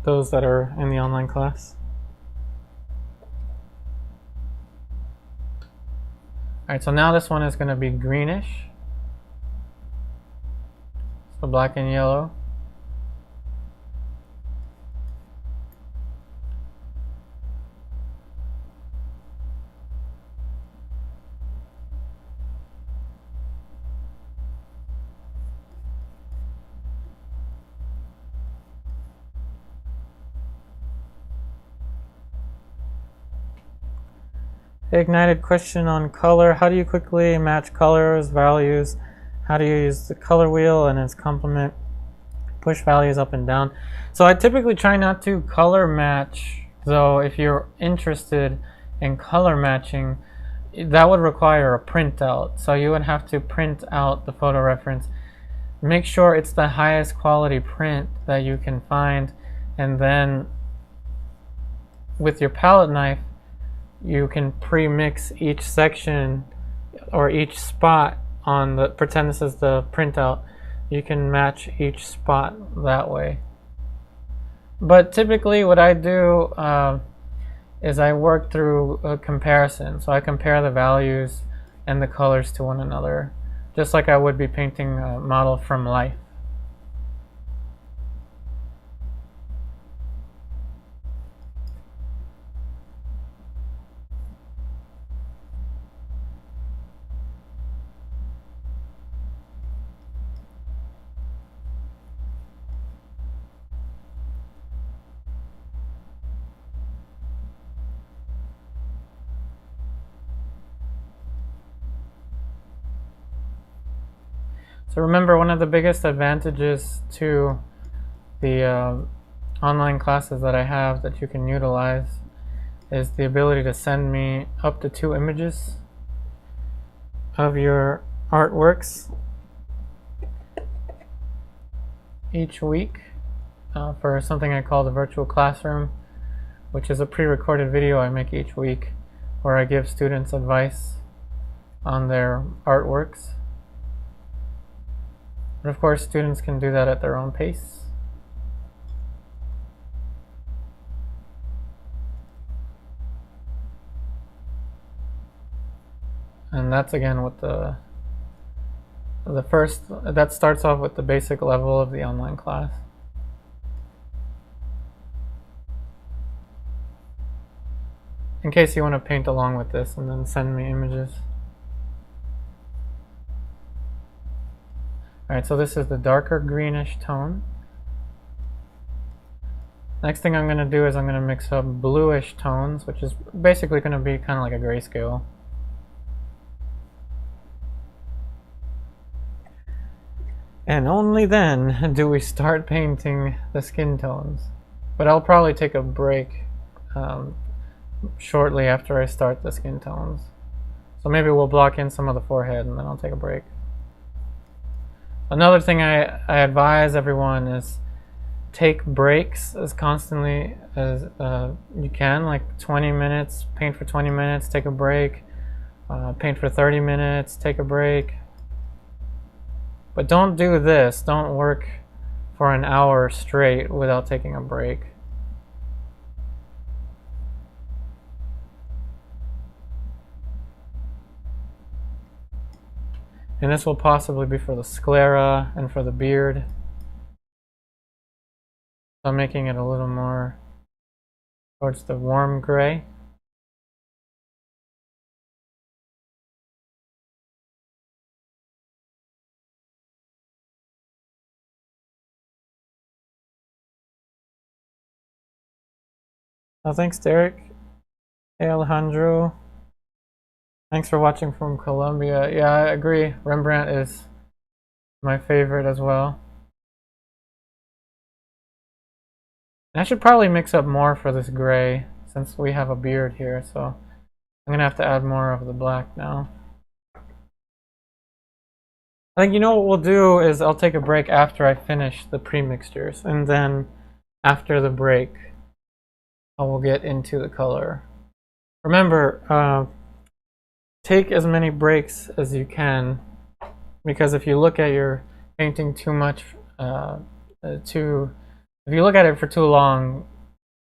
Those that are in the online class. Alright, so now this one is going to be greenish. So black and yellow. Ignited question on color. How do you quickly match colors, values? How do you use the color wheel and its complement? Push values up and down. So I typically try not to color match, though if you're interested in color matching, that would require a printout. So you would have to print out the photo reference. Make sure it's the highest quality print that you can find, and then with your palette knife, you can pre-mix each section or each spot on the, pretend this is the printout, you can match each spot that way. But typically what I do is I work through a comparison. So I compare the values and the colors to one another, just like I would be painting a model from life. So remember, one of the biggest advantages to the online classes that I have that you can utilize is the ability to send me up to 2 images of your artworks each week for something I call the virtual classroom, which is a pre-recorded video I make each week where I give students advice on their artworks. But of course, students can do that at their own pace. And that's again what the first, that starts off with the basic level of the online class. In case you want to paint along with this and then send me images. Alright, so this is the darker greenish tone. Next thing I'm going to do is I'm going to mix up bluish tones, which is basically going to be kind of like a grayscale. And only then do we start painting the skin tones. But I'll probably take a break shortly after I start the skin tones. So maybe we'll block in some of the forehead and then I'll take a break. Another thing I advise everyone is take breaks as constantly as you can, like 20 minutes, paint for 20 minutes, take a break, paint for 30 minutes, take a break. But don't do this. Don't work for an hour straight without taking a break. And this will possibly be for the sclera and for the beard. So I'm making it a little more towards the warm gray. Oh, thanks, Derek. Hey, Alejandro. Thanks for watching from Colombia. Yeah, I agree. Rembrandt is my favorite as well. And I should probably mix up more for this gray since we have a beard here, so I'm gonna have to add more of the black now. I think, you know what we'll do is I'll take a break after I finish the pre-mixtures, and then after the break I will get into the color. Remember, take as many breaks as you can, because if you look at your painting too much, if you look at it for too long,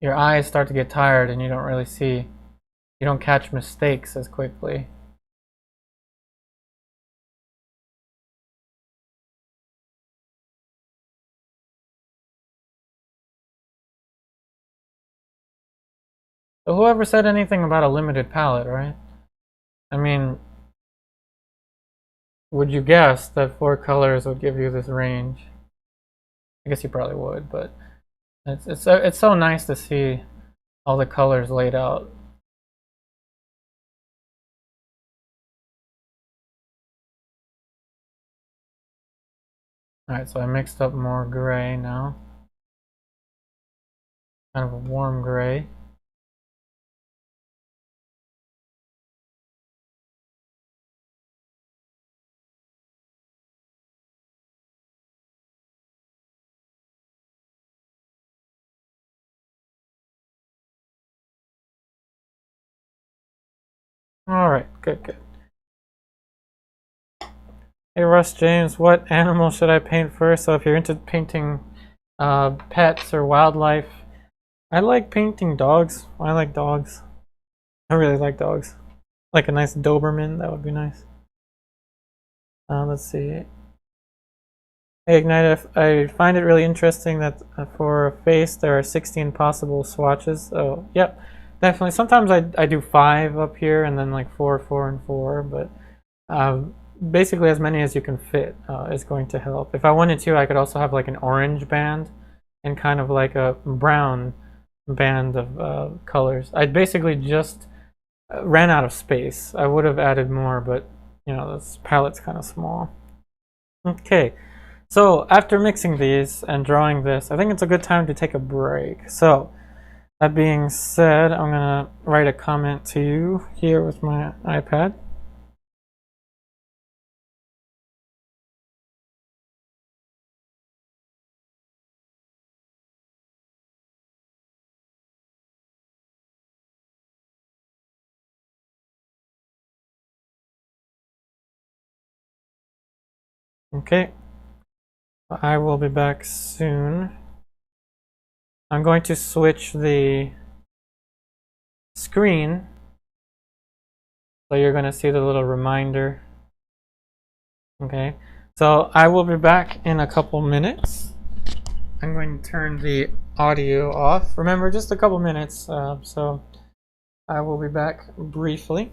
your eyes start to get tired and you don't catch mistakes as quickly. So whoever said anything about a limited palette, right? I mean, would you guess that 4 colors would give you this range? I guess you probably would, but it's so nice to see all the colors laid out. Alright, so I mixed up more gray now. Kind of a warm gray. Alright, good. Hey Russ James, what animal should I paint first? So if you're into painting pets or wildlife, I like painting dogs. I like dogs. I really like dogs. Like a nice Doberman, that would be nice. Let's see. Hey Ignite, I find it really interesting that for a face there are 16 possible swatches. Oh, yep, definitely. Sometimes I do 5 up here and then like 4, 4, and 4, but basically as many as you can fit is going to help. If I wanted to, I could also have like an orange band and kind of like a brown band of colors. I basically just ran out of space. I would have added more, but you know, this palette's kind of small. Okay, so after mixing these and drawing this, I think it's a good time to take a break. So that being said, I'm gonna write a comment to you here with my iPad. Okay, I will be back soon. I'm going to switch the screen, so you're going to see the little reminder. Okay, so I will be back in a couple minutes. I'm going to turn the audio off. Remember, just a couple minutes, so I will be back briefly.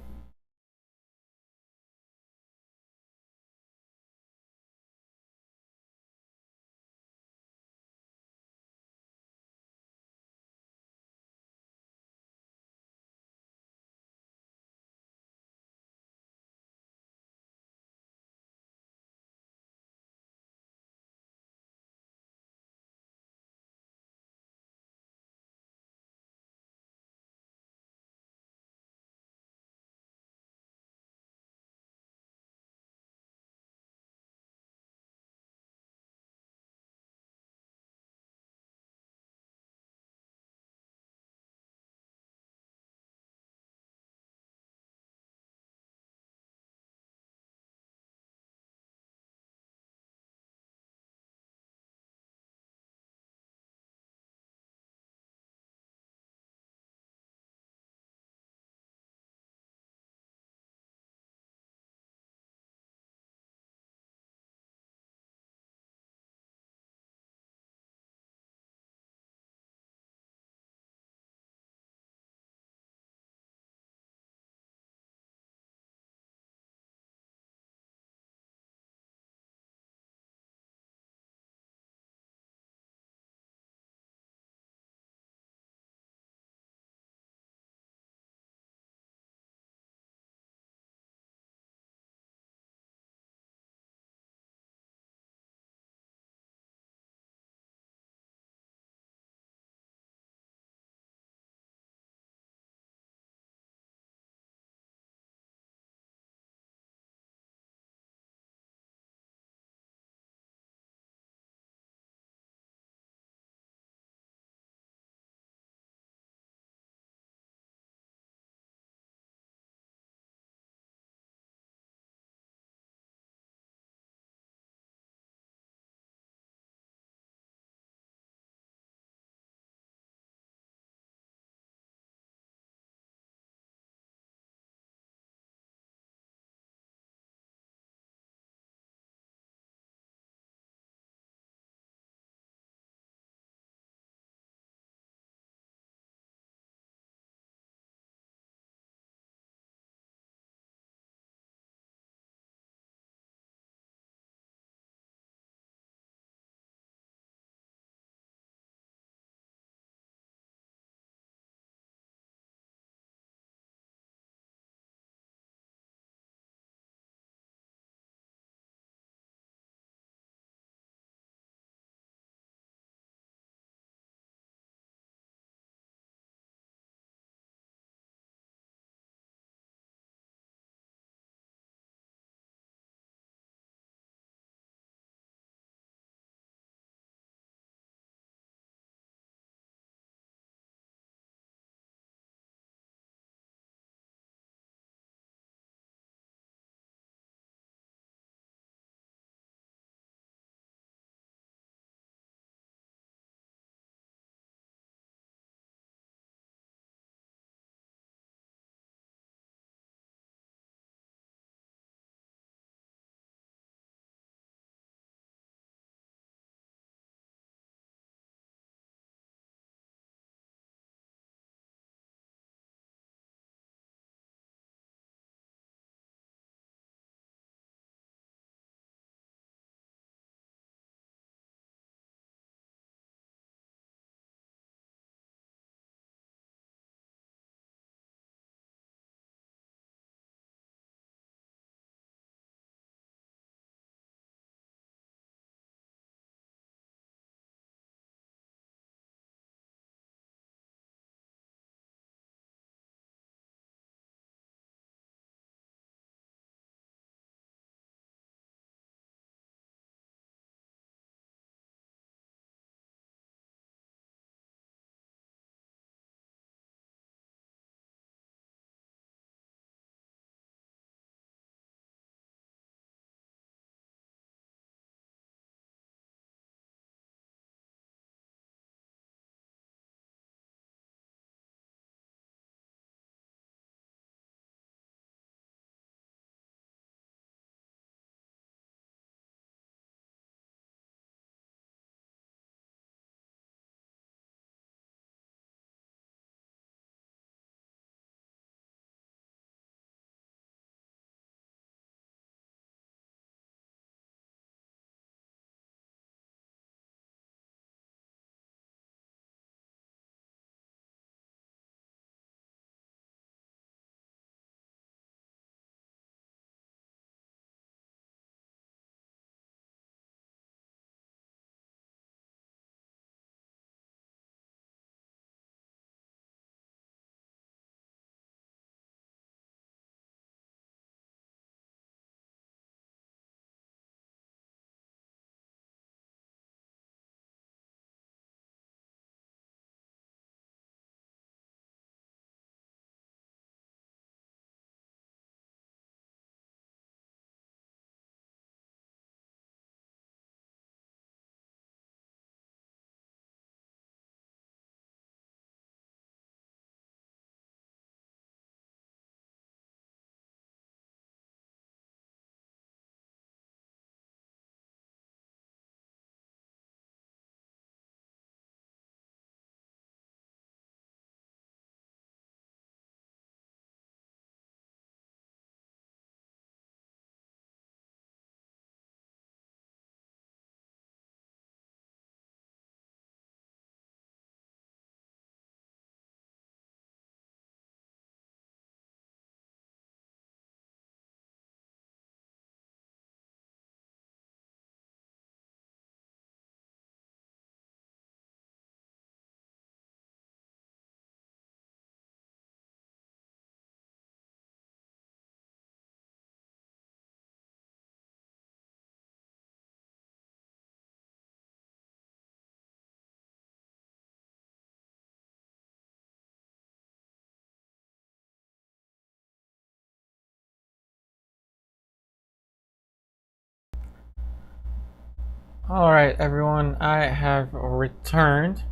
Alright everyone, I have returned.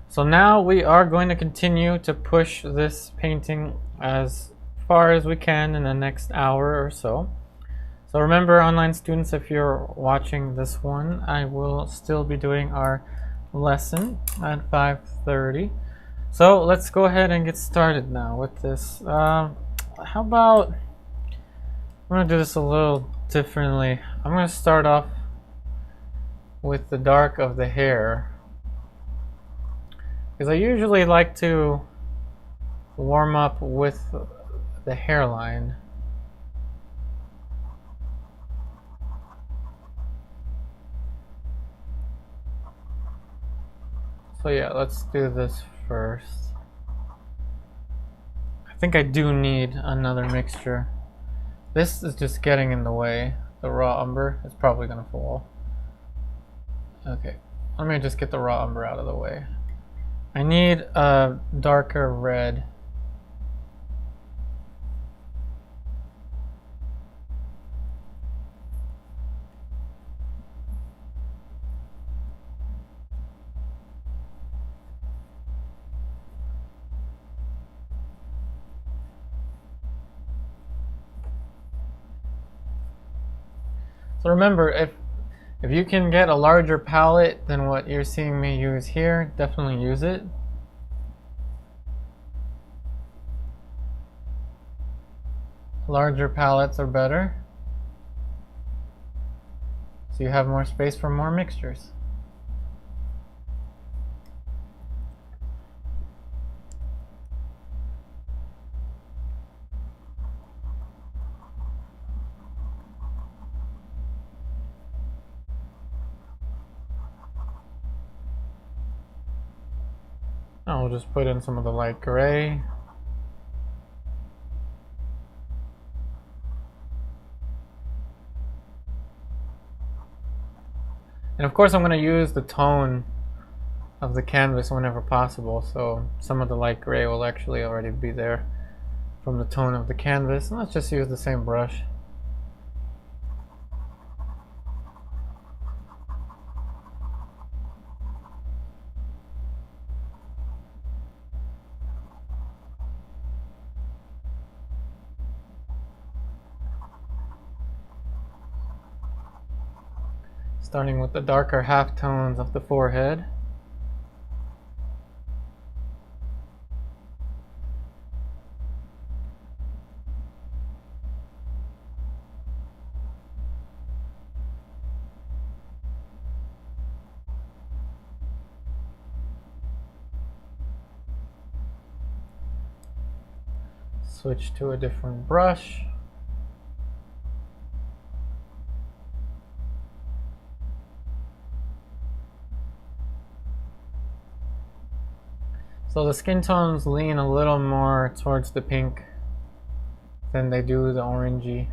So now we are going to continue to push this painting as far as we can in the next hour or so. So remember, online students, if you're watching this one, I will still be doing our lesson at 5:30. So let's go ahead and get started now with this. How about, I'm going to do this a little differently. I'm going to start off with the dark of the hair, because I usually like to warm up with the hairline. So yeah, let's do this first. I think I do need another mixture. This is just getting in the way. The raw umber is probably gonna fall. Okay, let me just get the raw umber out of the way. I need a darker red. So remember, if you can get a larger palette than what you're seeing me use here, definitely use it. Larger palettes are better, so you have more space for more mixtures. I'll just put in some of the light gray. And of course I'm going to use the tone of the canvas whenever possible, so some of the light gray will actually already be there from the tone of the canvas. And let's just use the same brush. Starting with the darker halftones of the forehead. Switch to a different brush. So the skin tones lean a little more towards the pink than they do the orangey.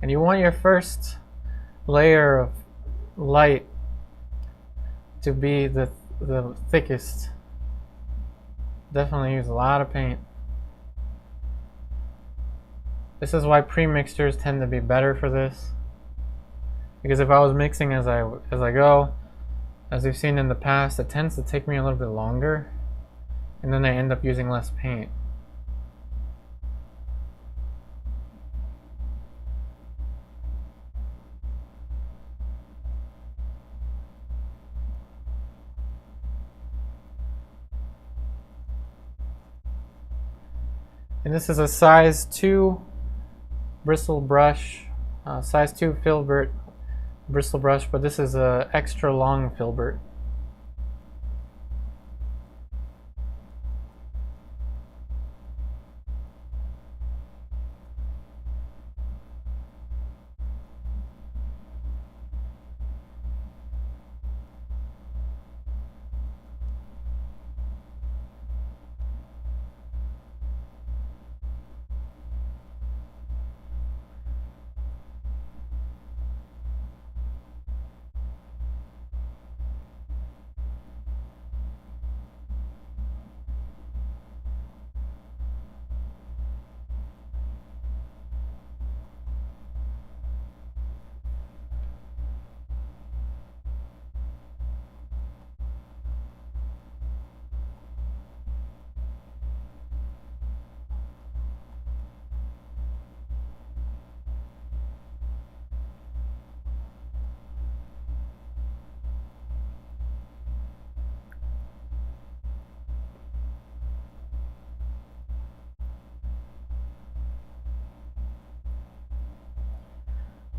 And you want your first layer of light to be the thickest. Definitely use a lot of paint. This is why pre-mixtures tend to be better for this, because if I was mixing as I go, as we've seen in the past, it tends to take me a little bit longer, and then I end up using less paint. And this is a size 2 bristle brush, size 2 filbert bristle brush, but this is a extra long filbert.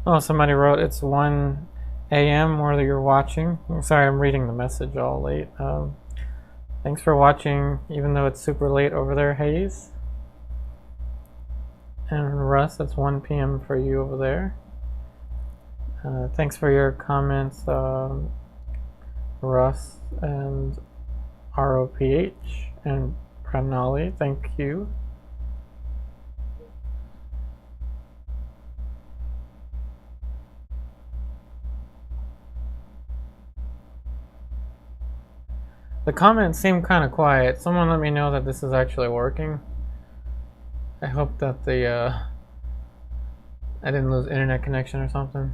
Oh, somebody wrote it's 1 a.m. where you're watching. I'm sorry, I'm reading the message all late. Thanks for watching, even though it's super late over there, Hayes. And Russ, it's 1 p.m. for you over there. Thanks for your comments, Russ and ROPH and Pranali. Thank you. The comments seem kind of quiet. Someone let me know that this is actually working. I hope that I didn't lose internet connection or something.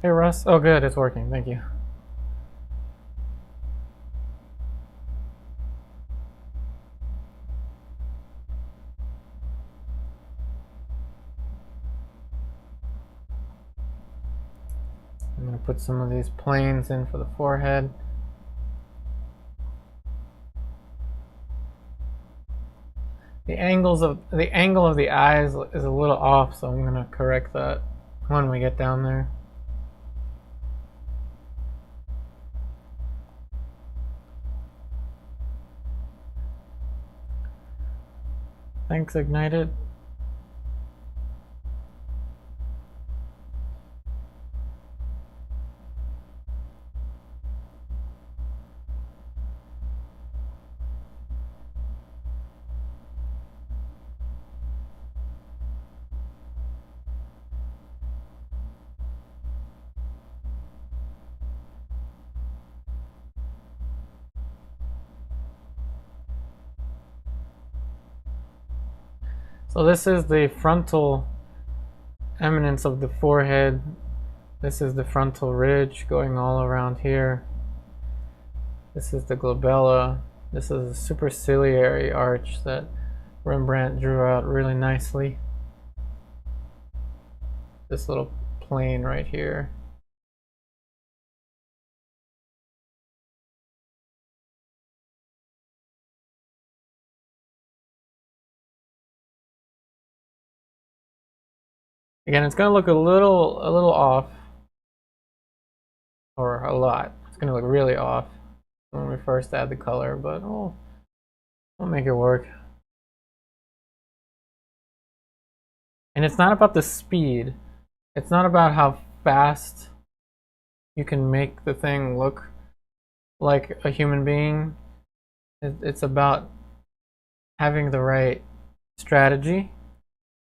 Hey Russ, oh good, it's working, thank you. I'm going to put some of these planes in for the forehead. The angle of the eyes is a little off, so I'm going to correct that when we get down there. Thanks, Ignited. So this is the frontal eminence of the forehead. This is the frontal ridge going all around here. This is the glabella. This is a superciliary arch that Rembrandt drew out really nicely. This little plane right here. Again, it's going to look a little off, or a lot. It's going to look really off when we first add the color, but we'll make it work. And it's not about the speed. It's not about how fast you can make the thing look like a human being. It's about having the right strategy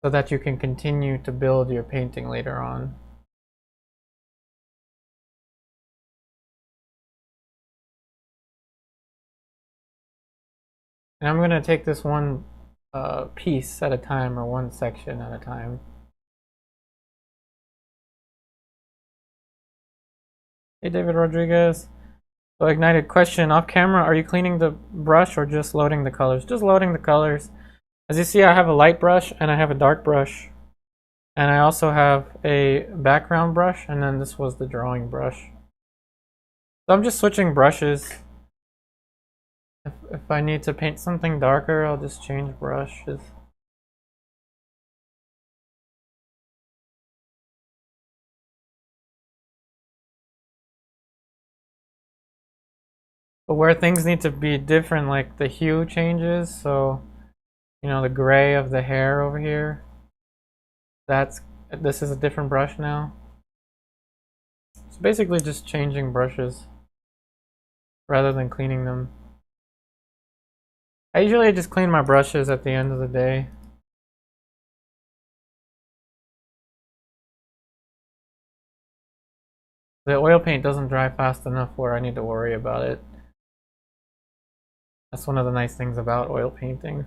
so that you can continue to build your painting later on. And I'm going to take this one piece at a time, or one section at a time. Hey David Rodriguez. So Ignited question, off camera, are you cleaning the brush or just loading the colors? Just loading the colors. As you see, I have a light brush and I have a dark brush. And I also have a background brush, and then this was the drawing brush. So I'm just switching brushes. If I need to paint something darker, I'll just change brushes. But where things need to be different, like the hue changes, so you know, the gray of the hair over here, this is a different brush now. It's basically just changing brushes rather than cleaning them. I usually just clean my brushes at the end of the day. The oil paint doesn't dry fast enough where I need to worry about it. That's one of the nice things about oil painting.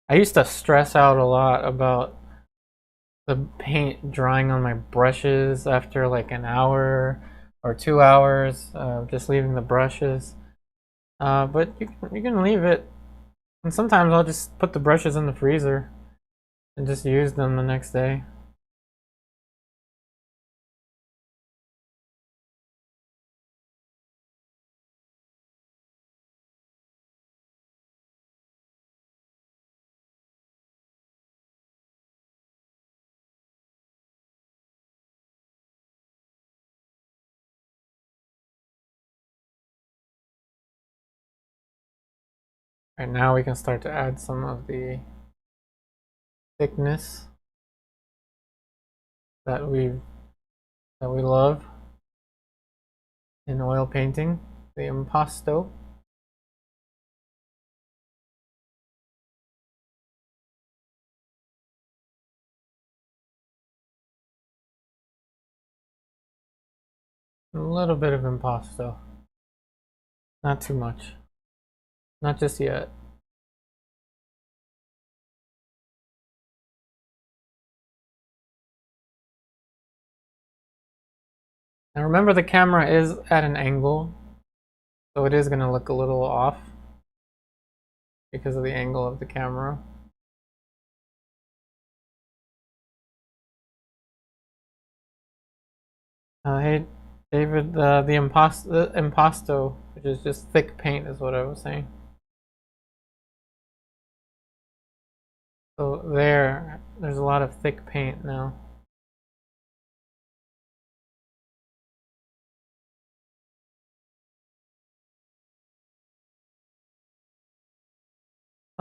I used to stress out a lot about the paint drying on my brushes after like an hour or 2 hours, just leaving the brushes. But you can leave it, and sometimes I'll just put the brushes in the freezer and just use them the next day. Right now we can start to add some of the thickness that we love in oil painting, the impasto. A little bit of impasto, not too much, not just yet. Now remember, the camera is at an angle, so it is going to look a little off because of the angle of the camera. Hey David, the impasto, which is just thick paint, is what I was saying. So there's a lot of thick paint now.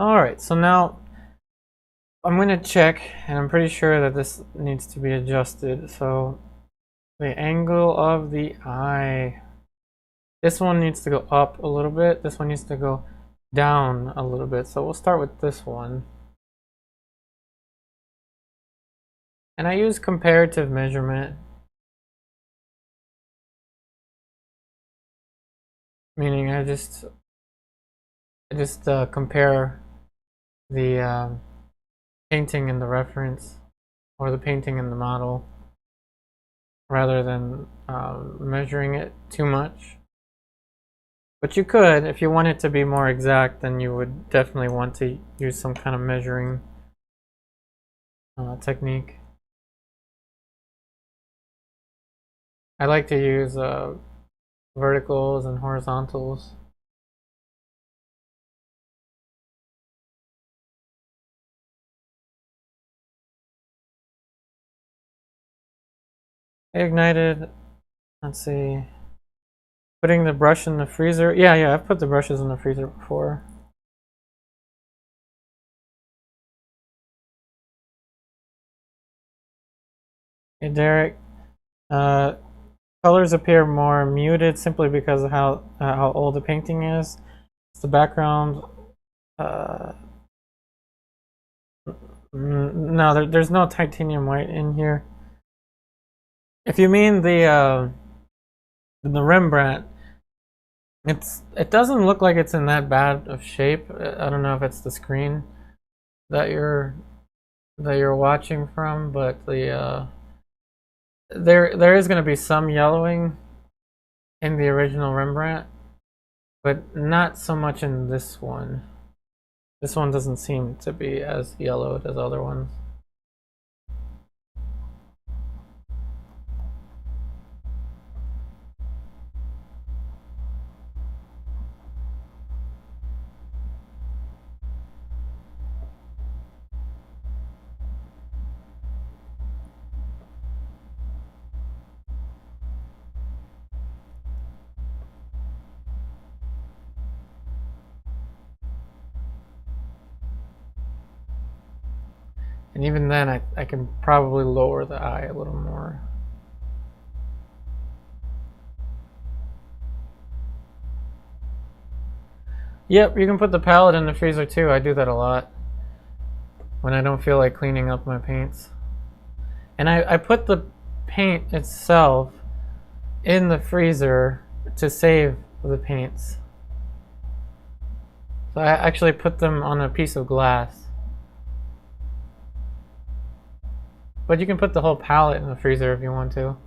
Alright, so now I'm going to check, and I'm pretty sure that this needs to be adjusted. So the angle of the eye, this one needs to go up a little bit, this one needs to go down a little bit. So we'll start with this one. And I use comparative measurement, meaning I just compare the painting in the reference or the painting in the model rather than measuring it too much. But you could, if you want it to be more exact, then you would definitely want to use some kind of measuring technique. I like to use verticals and horizontals. I ignited, let's see, putting the brush in the freezer. Yeah, I've put the brushes in the freezer before. Hey Derek, colors appear more muted simply because of how old the painting is. It's the background. No, there's no titanium white in here. If you mean the Rembrandt, it doesn't look like it's in that bad of shape. I don't know if it's the screen that you're watching from, but there is going to be some yellowing in the original Rembrandt, but not so much in this one. This one doesn't seem to be as yellowed as other ones. And even then, I can probably lower the eye a little more. Yep, you can put the palette in the freezer too. I do that a lot when I don't feel like cleaning up my paints. And I put the paint itself in the freezer to save the paints. So I actually put them on a piece of glass. But you can put the whole palette in the freezer if you want to.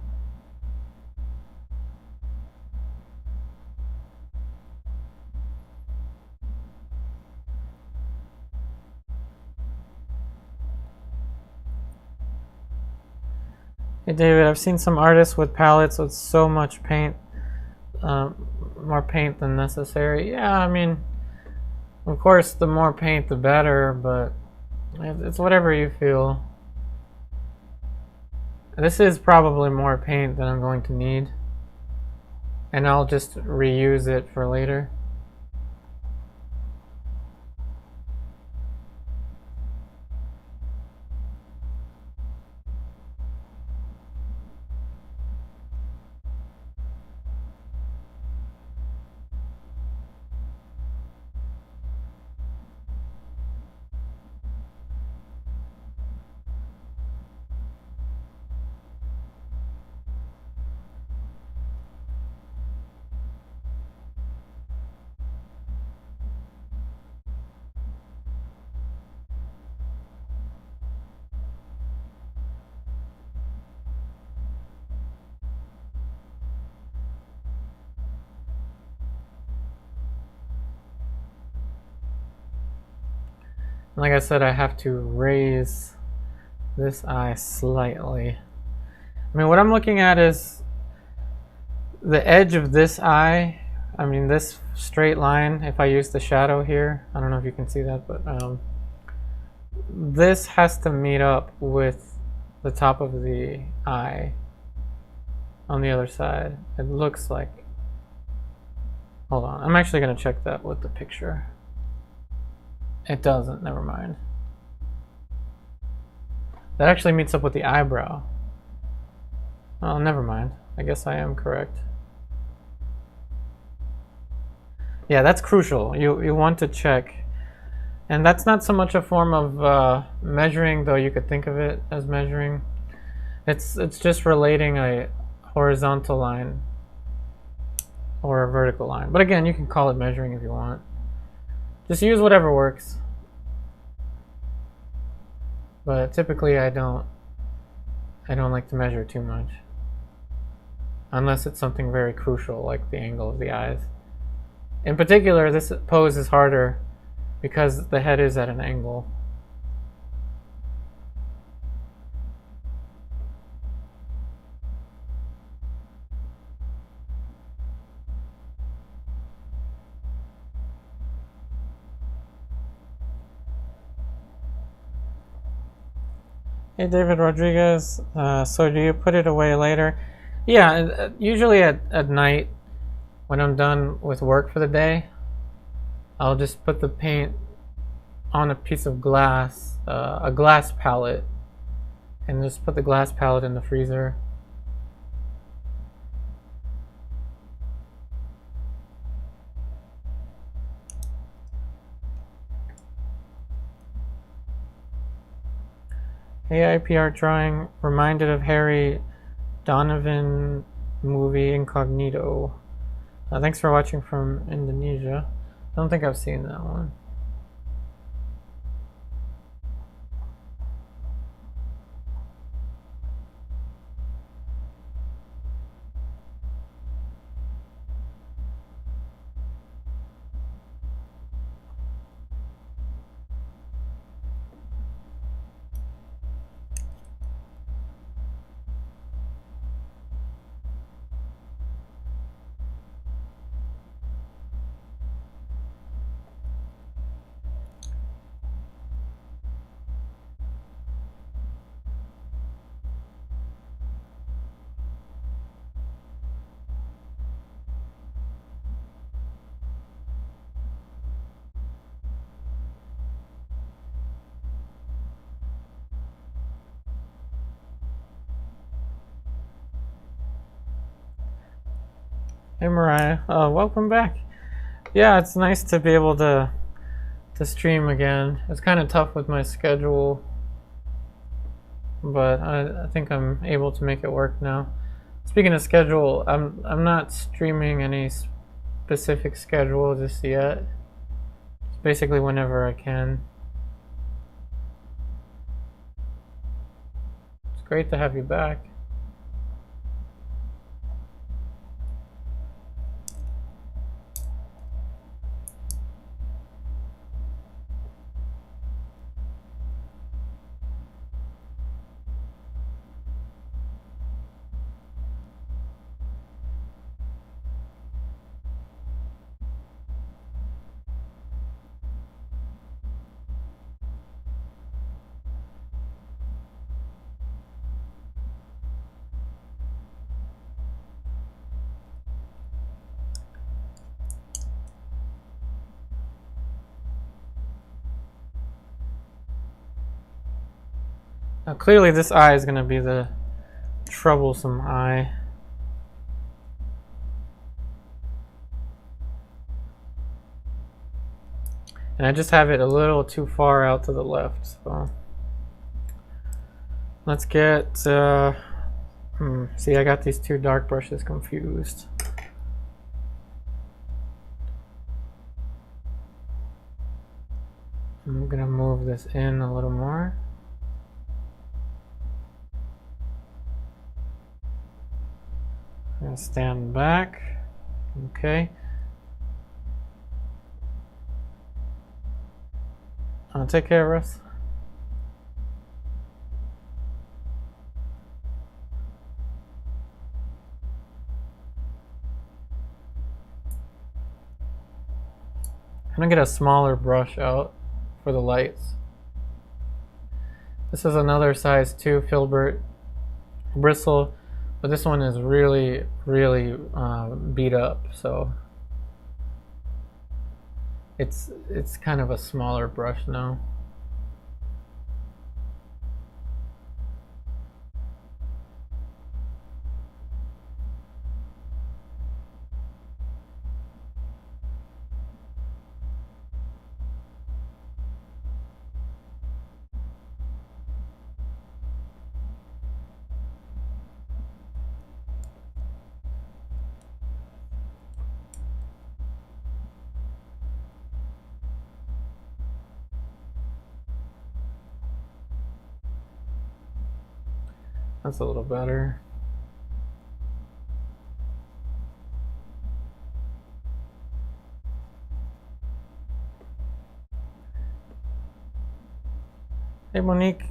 Hey David, I've seen some artists with palettes with so much paint, more paint than necessary. Yeah, I mean, of course, the more paint, the better, but it's whatever you feel. This is probably more paint than I'm going to need, and I'll just reuse it for later. Like I said, I have to raise this eye slightly. I mean, what I'm looking at is the edge of this eye. I mean, this straight line, if I use the shadow here, I don't know if you can see that, but this has to meet up with the top of the eye on the other side. It looks like. Hold on, I'm actually going to check that with the picture. It doesn't, never mind. That actually meets up with the eyebrow. Oh, never mind. I guess I am correct. Yeah, that's crucial. You want to check. And that's not so much a form of measuring, though you could think of it as measuring. It's just relating a horizontal line or a vertical line. But again, you can call it measuring if you want. Just use whatever works. But typically I don't like to measure too much. Unless it's something very crucial like the angle of the eyes. In particular, this pose is harder because the head is at an angle. Hey David Rodriguez, so do you put it away later? Yeah, usually at night when I'm done with work for the day, I'll just put the paint on a piece of glass, a glass palette, and just put the glass palette in the freezer. Hey IPR drawing, reminded of Harry Donovan movie Incognito. Thanks for watching from Indonesia. I don't think I've seen that one. Hey Mariah, welcome back. yeah, it's nice to be able to stream again. It's kind of tough with my schedule, but I think I'm able to make it work now. Speaking of schedule, I'm not streaming any specific schedule just yet. It's basically whenever I can. It's great to have you back. Now clearly this eye is going to be the troublesome eye. And I just have it a little too far out to the left, so let's get, see, I got these two dark brushes confused. I'm gonna move this in a little more. I'm gonna stand back, okay. Take care, Russ. I'm gonna get a smaller brush out for the lights. This is another size 2 filbert bristle, but this one is really beat up, so it's kind of a smaller brush now. That's a little better. Hey, Monique.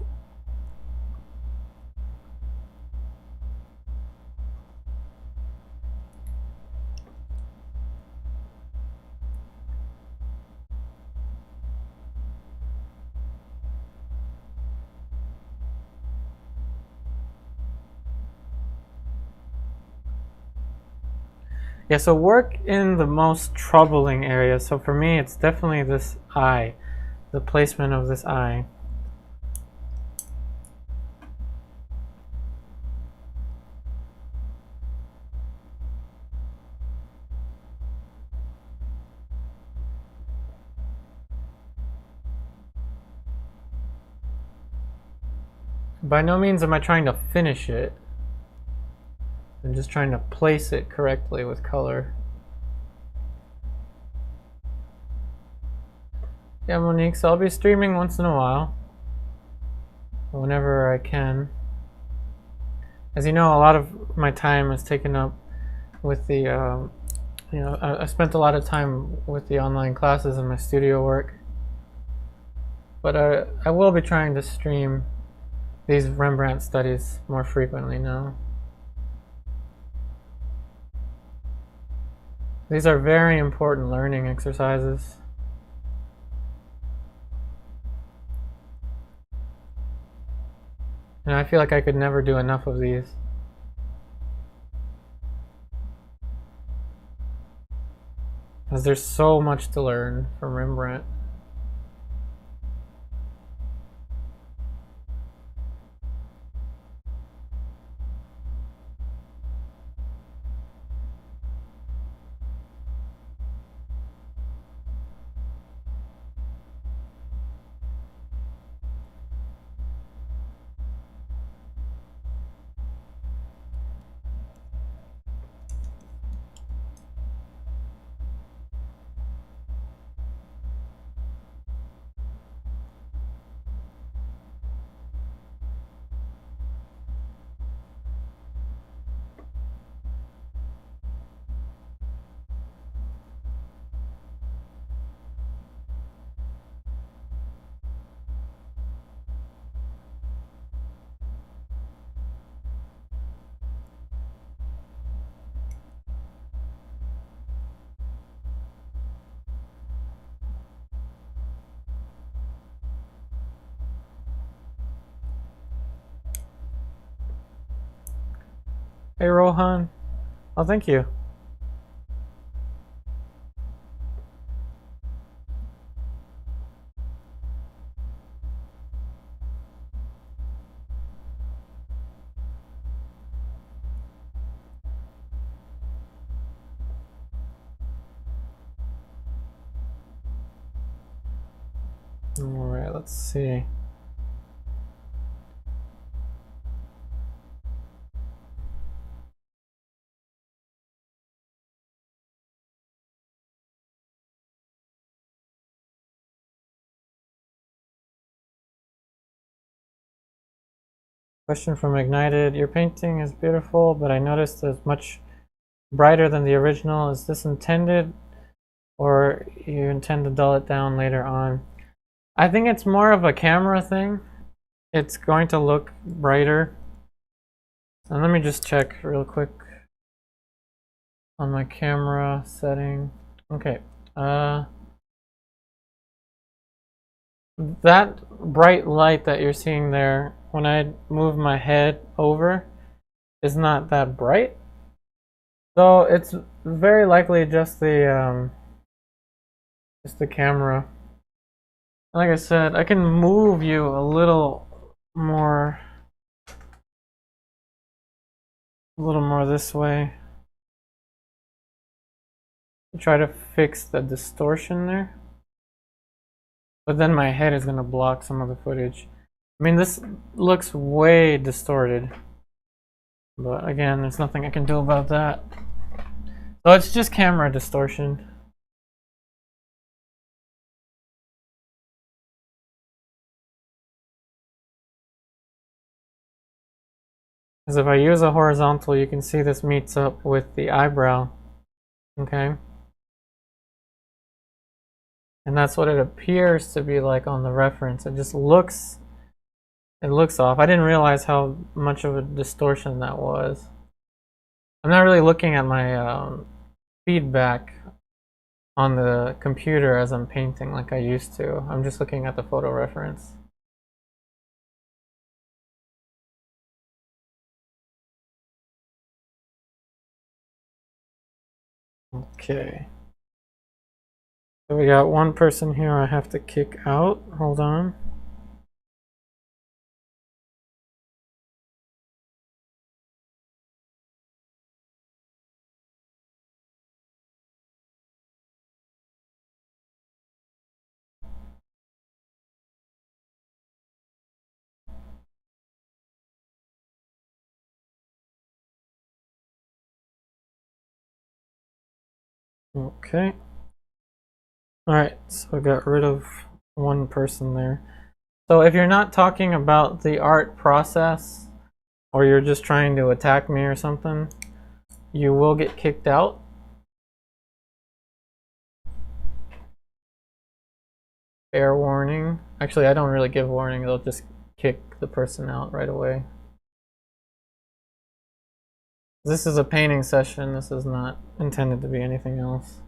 Yeah, so work in the most troubling area. So for me, it's definitely this eye, the placement of this eye. By no means am I trying to finish it. I'm just trying to place it correctly with color. Yeah, Monique, so I'll be streaming once in a while, whenever I can. As you know, a lot of my time is taken up with the, you know, I spent a lot of time with the online classes and my studio work. But I will be trying to stream these Rembrandt studies more frequently now. These are very important learning exercises. And I feel like I could never do enough of these. Because there's so much to learn from Rembrandt. Hey Rohan. Oh, thank you. Alright, let's see. Question from Ignited. Your painting is beautiful, but I noticed it's much brighter than the original. Is this intended, or you intend to dull it down later on? I think it's more of a camera thing. It's going to look brighter. And let me just check real quick on my camera setting. Okay. That bright light that you're seeing there, when I move my head over, is not that bright. So it's very likely just the camera. Like I said, I can move you a little more this way. Try to fix the distortion there. But then my head is gonna block some of the footage. I mean, this looks way distorted. But again, there's nothing I can do about that. So it's just camera distortion. Because if I use a horizontal, you can see this meets up with the eyebrow. Okay? And that's what it appears to be like on the reference. It just looks, off. I didn't realize how much of a distortion that was. I'm not really looking at my feedback on the computer as I'm painting like I used to. I'm just looking at the photo reference. Okay. So we got one person here I have to kick out. Hold on. Okay. Alright, so I got rid of one person there. So if you're not talking about the art process, or you're just trying to attack me or something, you will get kicked out. Fair warning. Actually, I don't really give warning. They'll just kick the person out right away. This is a painting session. This is not intended to be anything else.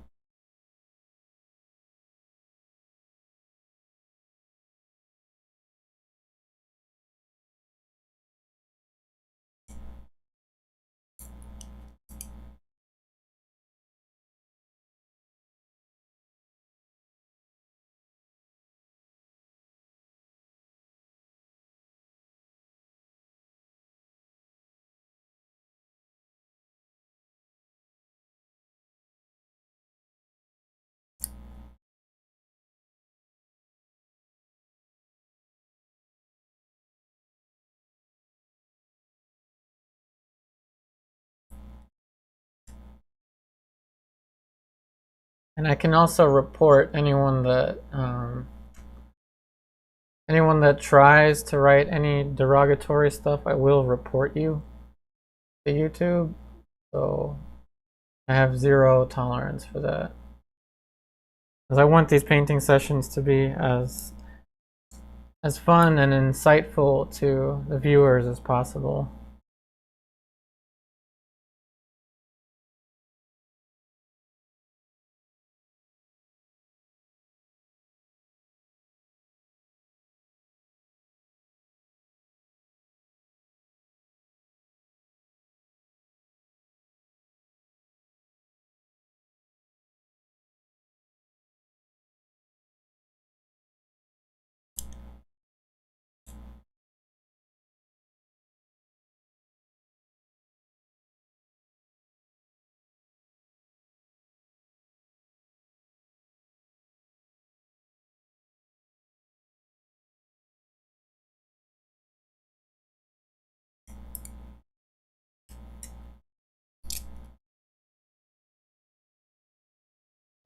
And I can also report anyone that tries to write any derogatory stuff. I will report you to YouTube. So I have zero tolerance for that, because I want these painting sessions to be as fun and insightful to the viewers as possible.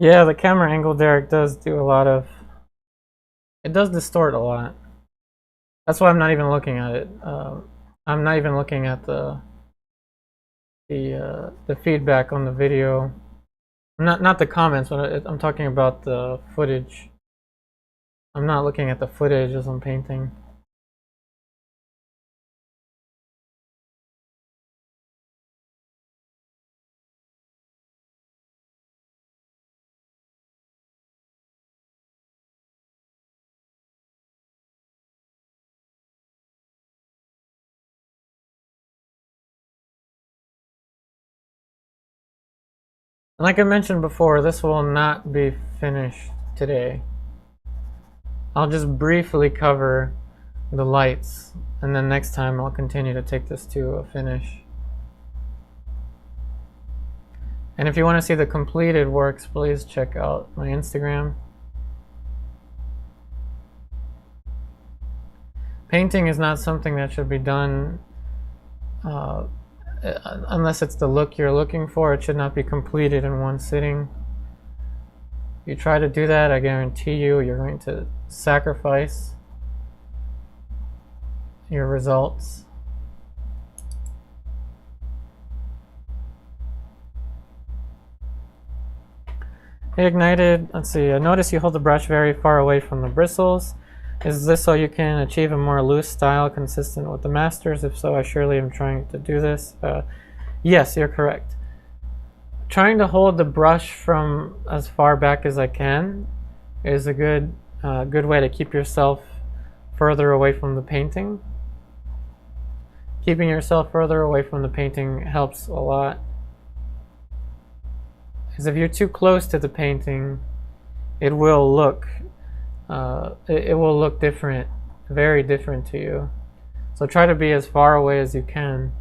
Yeah, the camera angle, Derek, does do a lot of... It does distort a lot. That's why I'm not even looking at it. I'm not even looking at the feedback on the video. Not the comments, but I'm talking about the footage. I'm not looking at the footage as I'm painting. Like I mentioned before, this will not be finished today. I'll just briefly cover the lights, and then next time I'll continue to take this to a finish. And if you want to see the completed works, please check out my Instagram. Painting is not something that should be done unless it's the look you're looking for. It should not be completed in one sitting. If you try to do that, I guarantee you're going to sacrifice your results. Hey, Ignited, let's see, I notice you hold the brush very far away from the bristles. Is this so you can achieve a more loose style consistent with the masters? If so, I surely am trying to do this. Yes, you're correct. Trying to hold the brush from as far back as I can is a good way to keep yourself further away from the painting. Keeping yourself further away from the painting helps a lot. Because if you're too close to the painting, it will look different, very different to you. So try to be as far away as you can.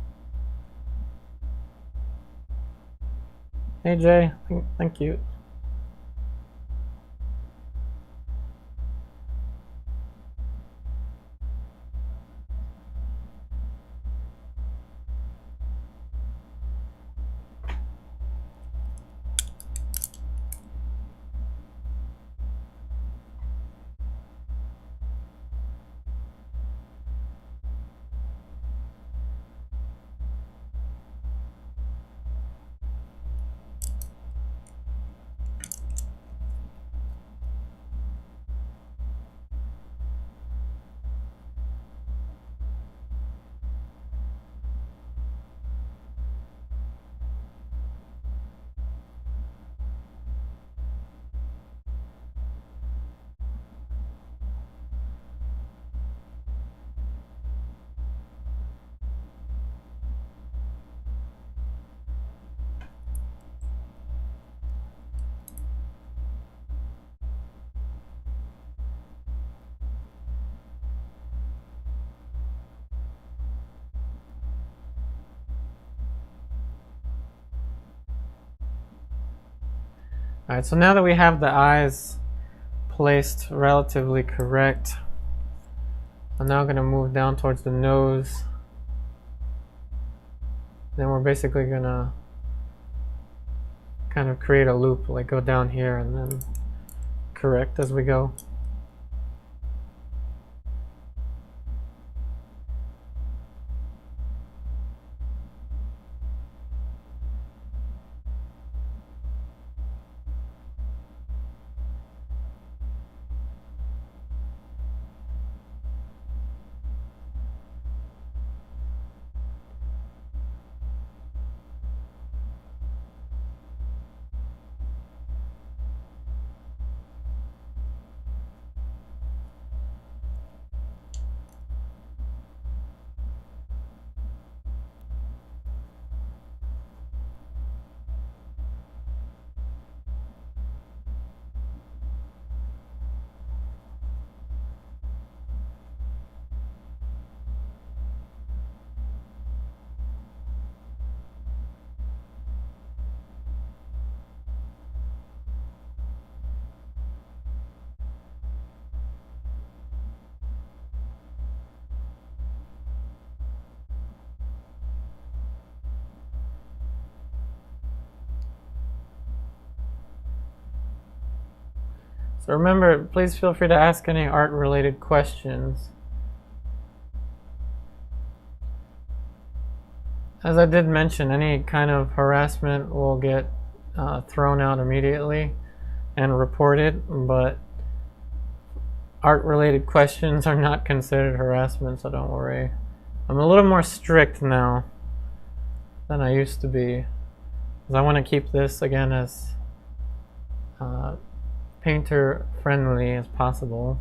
Hey Jay, thank you. Alright, so now that we have the eyes placed relatively correct, I'm now going to move down towards the nose. Then we're basically going to kind of create a loop, like go down here and then correct as we go. So remember, please feel free to ask any art-related questions. As I did mention, any kind of harassment will get thrown out immediately and reported, but art-related questions are not considered harassment, so don't worry. I'm a little more strict now than I used to be, because I want to keep this, again, as painter-friendly as possible.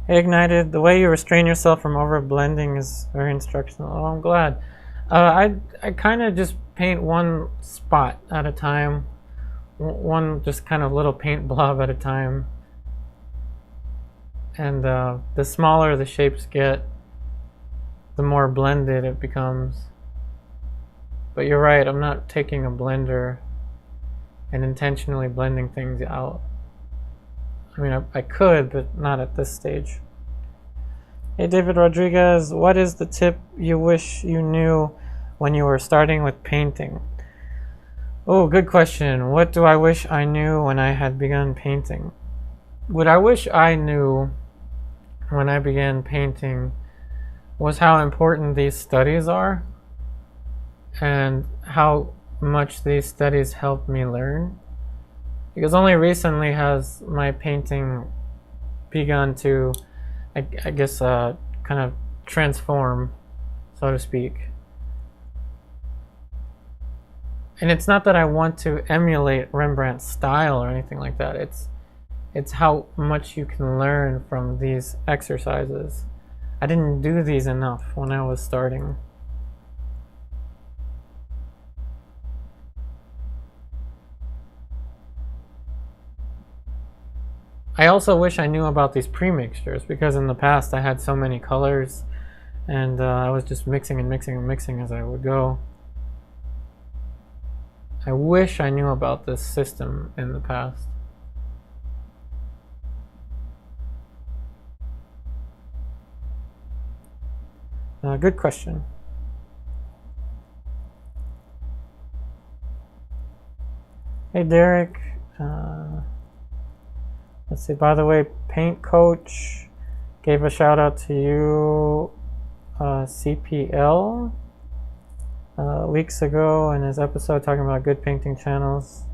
Hey Ignited, the way you restrain yourself from over blending is very instructional. Oh, I'm glad. I kind of just paint one spot at a time, one just kind of little paint blob at a time, and the smaller the shapes get, the more blended it becomes. But you're right, I'm not taking a blender and intentionally blending things out. I mean, I could, but not at this stage. Hey, David Rodriguez, what is the tip you wish you knew when you were starting with painting? Oh, good question. What do I wish I knew when I had begun painting? What I wish I knew when I began painting was how important these studies are and how much these studies helped me learn. Because only recently has my painting begun to, I guess, kind of transform, so to speak. And it's not that I want to emulate Rembrandt's style or anything like that. It's how much you can learn from these exercises. I didn't do these enough when I was starting. I also wish I knew about these pre-mixtures, because in the past I had so many colors and I was just mixing and mixing and mixing as I would go. I wish I knew about this system in the past. Good question. Hey Derek. Let's see, by the way, Paint Coach gave a shout out to you, CPL, weeks ago in his episode talking about good painting channels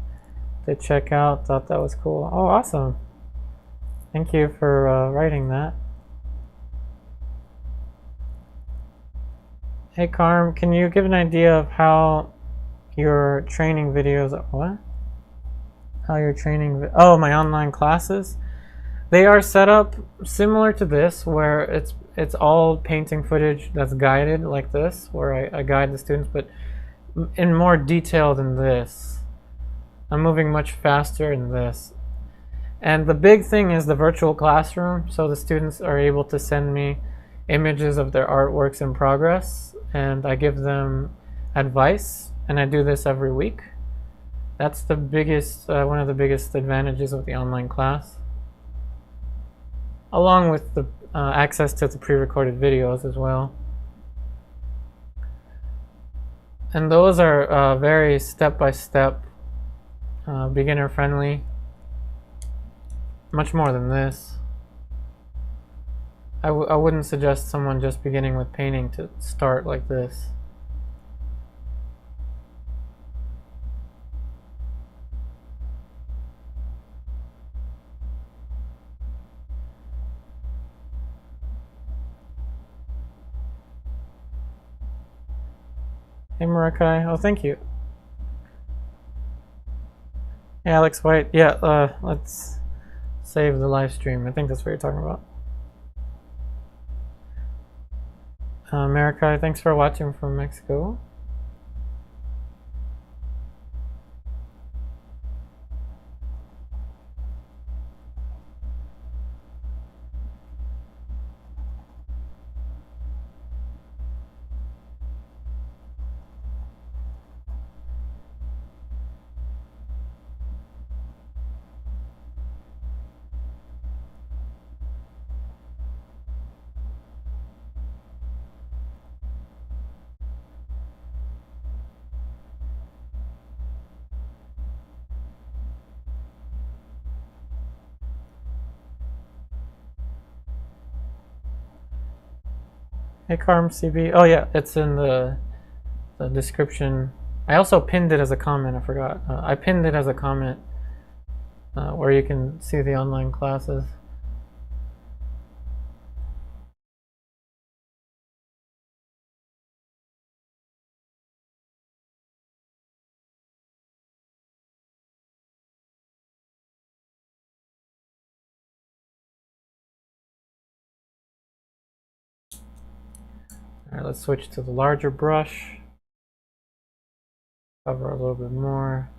to check out. Thought that was cool. Oh, awesome. Thank you for writing that. Hey Carm, can you give an idea of how your training videos, what? How you're training, oh, my online classes? They are set up similar to this, where it's all painting footage that's guided like this, where I guide the students, but in more detail than this. I'm moving much faster in this. And the big thing is the virtual classroom, so the students are able to send me images of their artworks in progress, and I give them advice, and I do this every week. That's the biggest, one of the biggest advantages of the online class, along with the access to the pre-recorded videos as well. And those are very step-by-step, beginner-friendly, much more than this. I wouldn't suggest someone just beginning with painting to start like this. Hey Marakai, oh thank you. Hey Alex White, yeah, let's save the live stream. I think that's what you're talking about. Marakai, thanks for watching from Mexico. Hey Carm CB. Oh yeah, it's in the description. I also pinned it as a comment. I forgot. I pinned it as a comment where you can see the online classes. All right, let's switch to the larger brush. Cover a little bit more.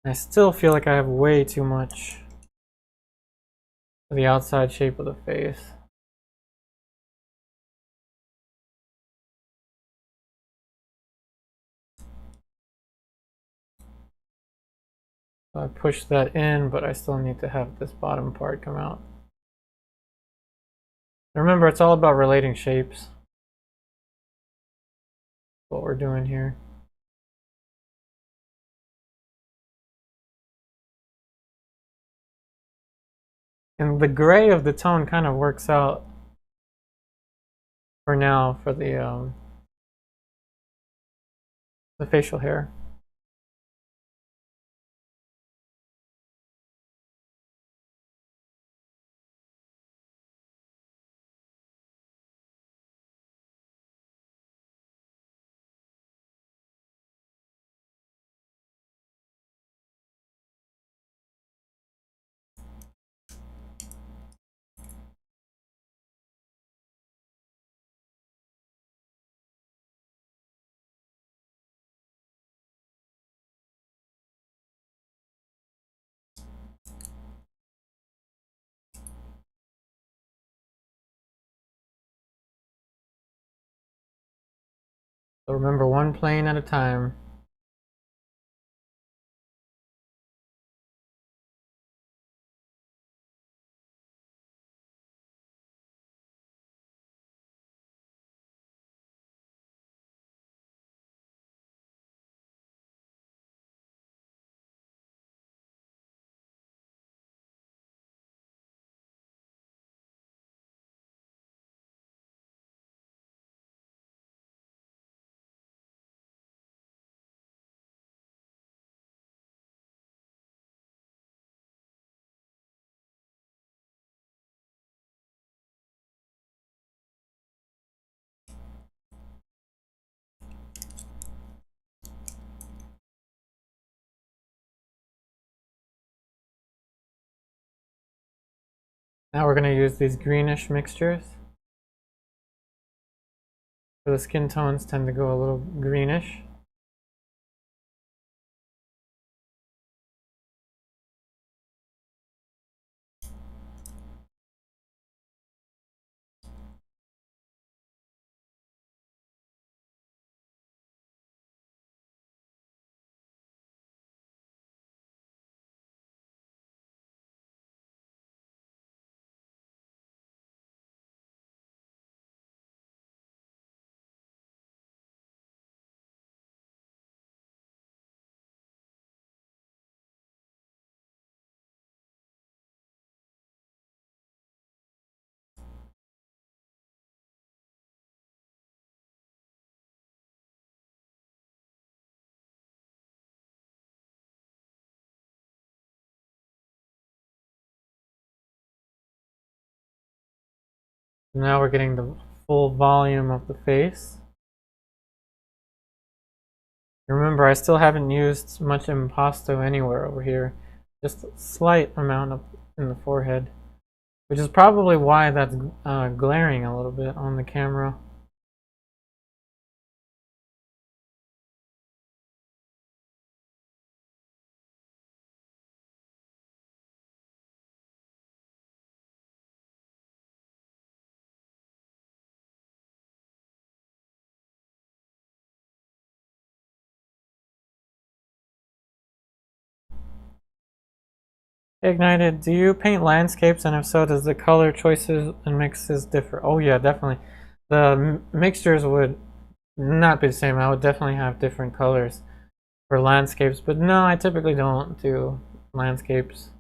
I still feel like I have way too much of the outside shape of the face. So I push that in, but I still need to have this bottom part come out. Remember, it's all about relating shapes. What we're doing here. And the gray of the tone kind of works out for now for the facial hair. So remember, one plane at a time. Now we're going to use these greenish mixtures. So the skin tones tend to go a little greenish. Now we're getting the full volume of the face. Remember, I still haven't used much impasto anywhere over here. Just a slight amount of in the forehead, which is probably why that's glaring a little bit on the camera. Ignited, do you paint landscapes, and if so, does the color choices and mixes differ? Oh yeah, definitely. The mixtures would not be the same. I would definitely have different colors for landscapes, but no, I typically don't do landscapes.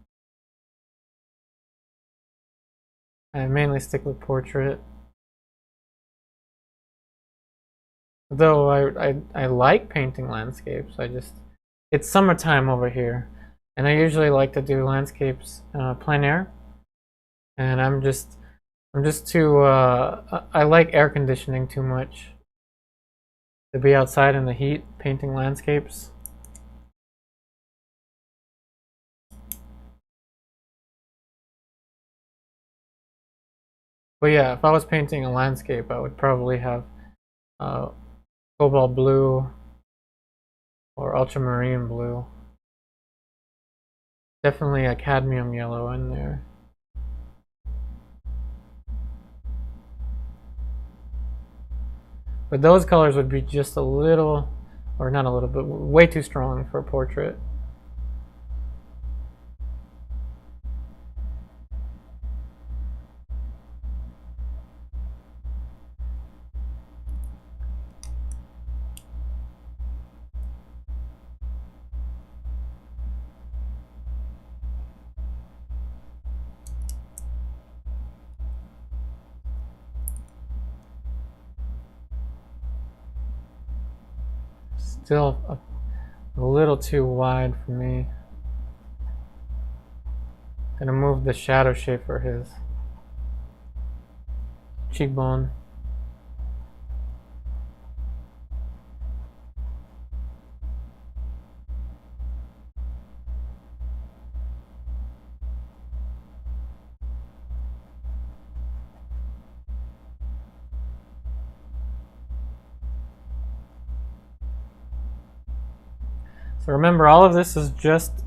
I mainly stick with portrait. Though I like painting landscapes. It's summertime over here, and I usually like to do landscapes plein air. And I'm just too I like air conditioning too much to be outside in the heat painting landscapes. But yeah, if I was painting a landscape, I would probably have cobalt blue or ultramarine blue. Definitely a cadmium yellow in there. But those colors would be just a little, or not a little, but way too strong for a portrait. Still a little too wide for me. Gonna move the shadow shape for his cheekbone. So remember, all of this is just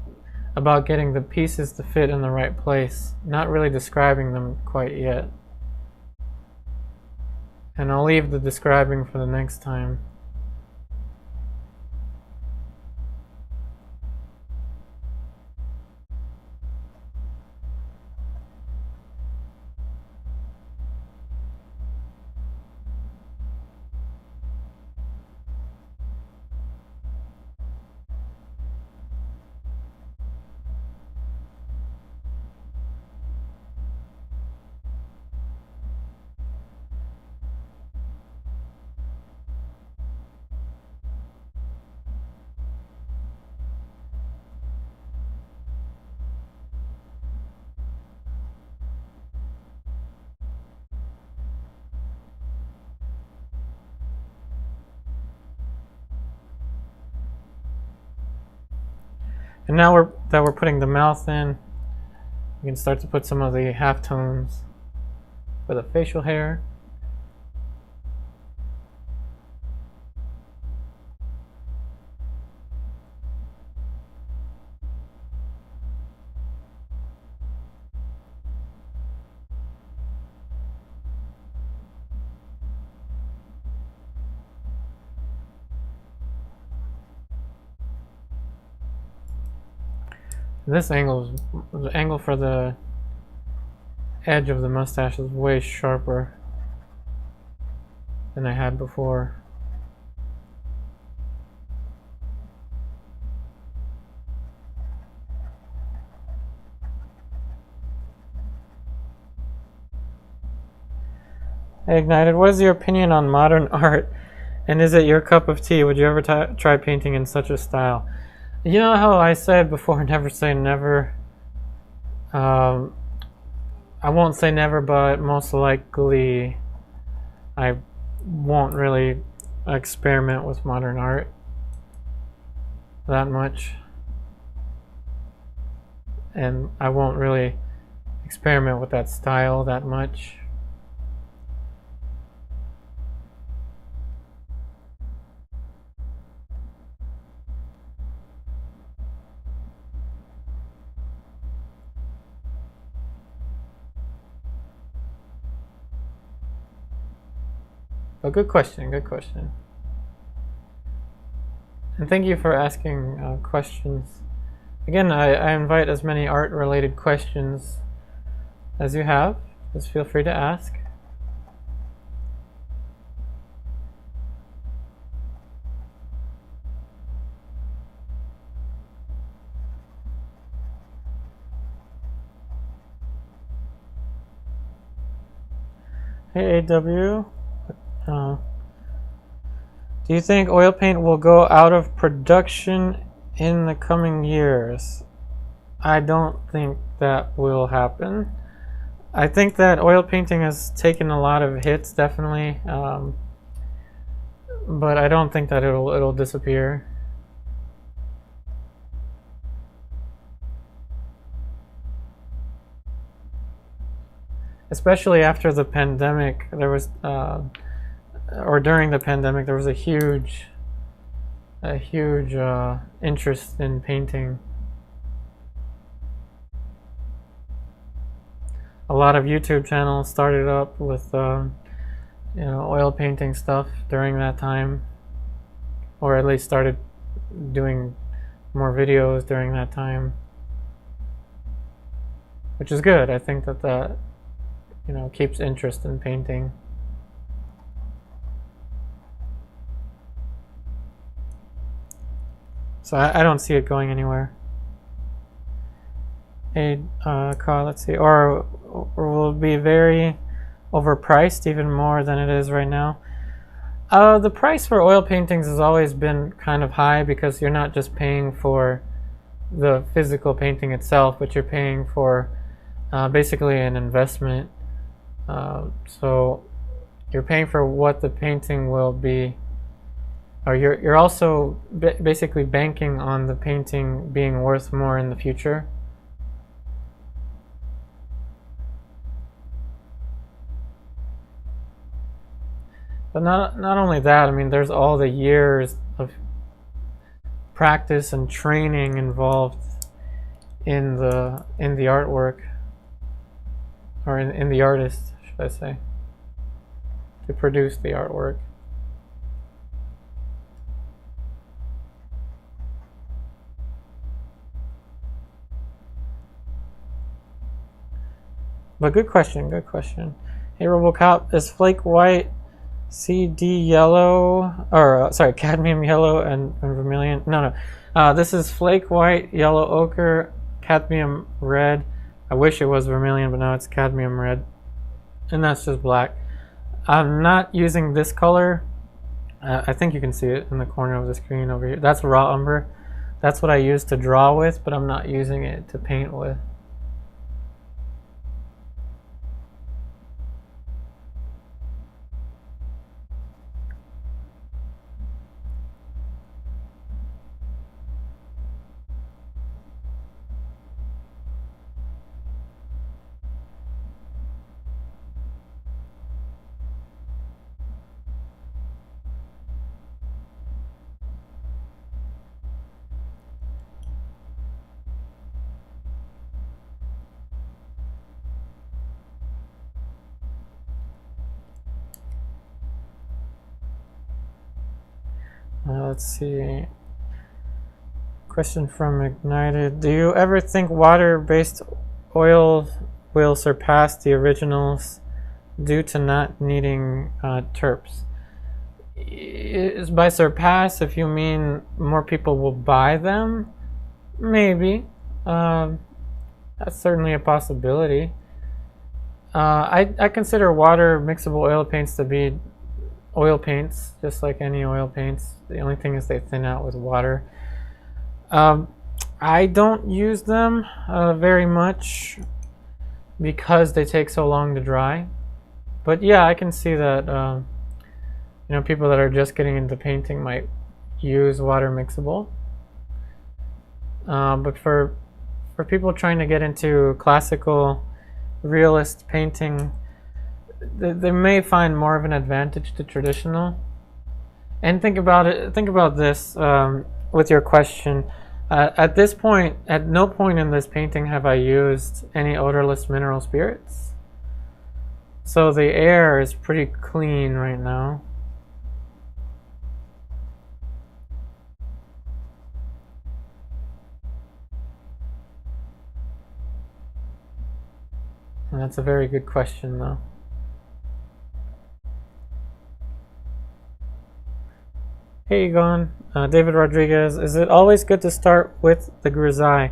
about getting the pieces to fit in the right place, not really describing them quite yet. And I'll leave the describing for the next time. And now that we're putting the mouth in, we can start to put some of the halftones for the facial hair. This angle, the angle for the edge of the mustache is way sharper than I had before. Hey Ignited, what is your opinion on modern art, and is it your cup of tea? Would you ever try painting in such a style? You know how I said before, never say never. I won't say never, but most likely I won't really experiment with modern art that much. And I won't really experiment with that style that much. But good question, good question. And thank you for asking questions. Again, I invite as many art-related questions as you have. Just feel free to ask. Hey AW. Do you think oil paint will go out of production in the coming years? I don't think that will happen. I think that oil painting has taken a lot of hits, definitely, but I don't think that it'll disappear. Especially after the pandemic, there was, or during the pandemic, there was a huge interest in painting. A lot of YouTube channels started up with, oil painting stuff during that time, or at least started doing more videos during that time, which is good. I think that keeps interest in painting. So I don't see it going anywhere. Let's see, or will it be very overpriced, even more than it is right now? The price for oil paintings has always been kind of high because you're not just paying for the physical painting itself, but you're paying for basically an investment. So you're paying for what the painting will be, or you're also basically banking on the painting being worth more in the future. But not only that, I mean, there's all the years of practice and training involved in the artwork, or in the artist, should I say, to produce the artwork. But good question, good question. Hey Robocop, is flake white CD yellow, or sorry, cadmium yellow and vermilion? No. This is flake white, yellow ochre, cadmium red. I wish it was vermilion, but no, it's cadmium red. And that's just black. I'm not using this color. I think you can see it in the corner of the screen over here. That's raw umber. That's what I use to draw with, but I'm not using it to paint with. Let's see. Question from Ignited. Do you ever think water-based oil will surpass the originals due to not needing terps? By surpass, if you mean more people will buy them, maybe. That's certainly a possibility. I consider water mixable oil paints to be oil paints, just like any oil paints. The only thing is they thin out with water. I don't use them very much because they take so long to dry. But yeah, I can see that people that are just getting into painting might use water mixable. But for people trying to get into classical realist painting, they may find more of an advantage to traditional. And think about this with your question. At this point, at no point in this painting have I used any odorless mineral spirits. So the air is pretty clean right now. And that's a very good question, though. Hey Egon, David Rodriguez, is it always good to start with the grisaille?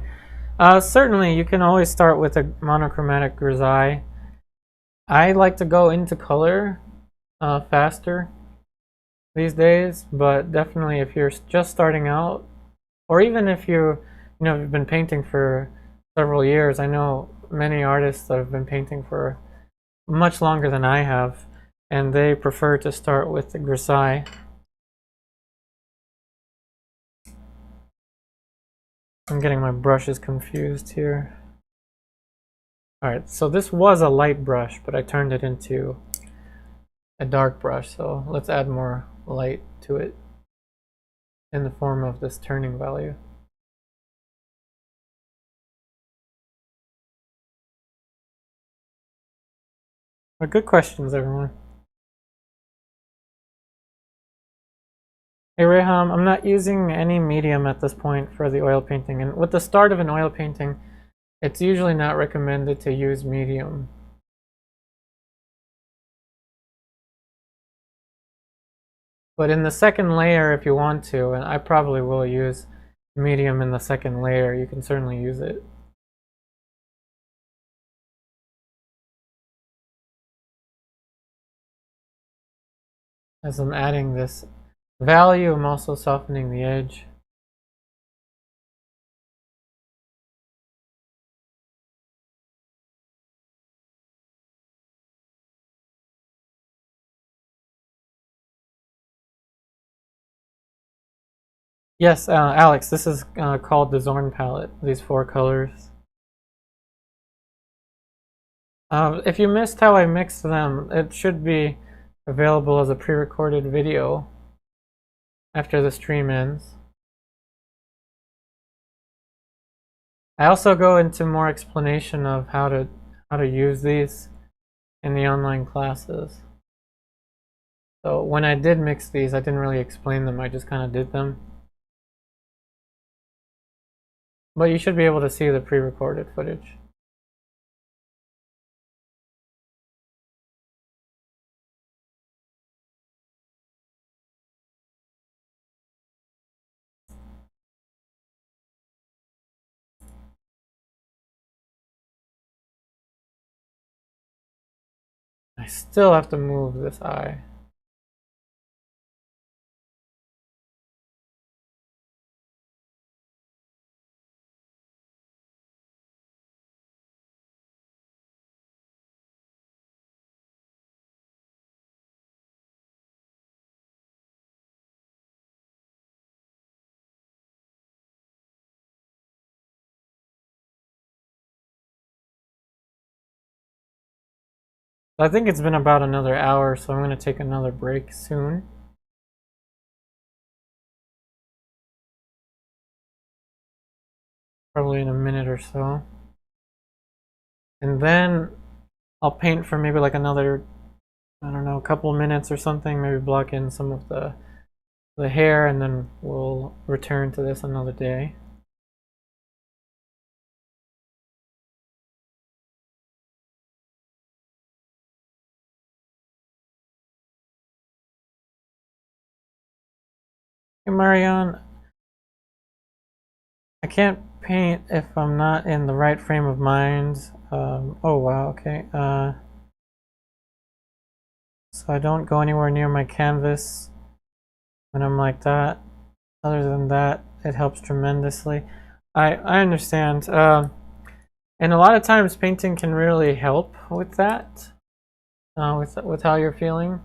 Certainly, you can always start with a monochromatic grisaille. I like to go into color faster these days, but definitely if you're just starting out, or even if you've been painting for several years. I know many artists that have been painting for much longer than I have, and they prefer to start with the grisaille. I'm getting my brushes confused here. Alright, so this was a light brush, but I turned it into a dark brush, so let's add more light to it in the form of this turning value. But good questions, everyone. Hey Reham, I'm not using any medium at this point for the oil painting, and with the start of an oil painting, it's usually not recommended to use medium. But in the second layer, if you want to, and I probably will use medium in the second layer, you can certainly use it. As I'm adding this value, I'm also softening the edge. Yes, Alex, this is called the Zorn Palette, these 4 colors. If you missed how I mixed them, it should be available as a pre-recorded video after the stream ends. I also go into more explanation of how to use these in the online classes. So when I did mix these, I didn't really explain them, I just kind of did them. But you should be able to see the pre-recorded footage. I still have to move this eye. I think it's been about another hour, so I'm going to take another break soon. Probably in a minute or so. And then I'll paint for maybe like another, I don't know, a couple minutes or something, maybe block in some of the hair, and then we'll return to this another day. Hey Marianne, I can't paint if I'm not in the right frame of mind. Oh wow, okay. So I don't go anywhere near my canvas when I'm like that. Other than that, it helps tremendously. I understand. And a lot of times painting can really help with that, with how you're feeling.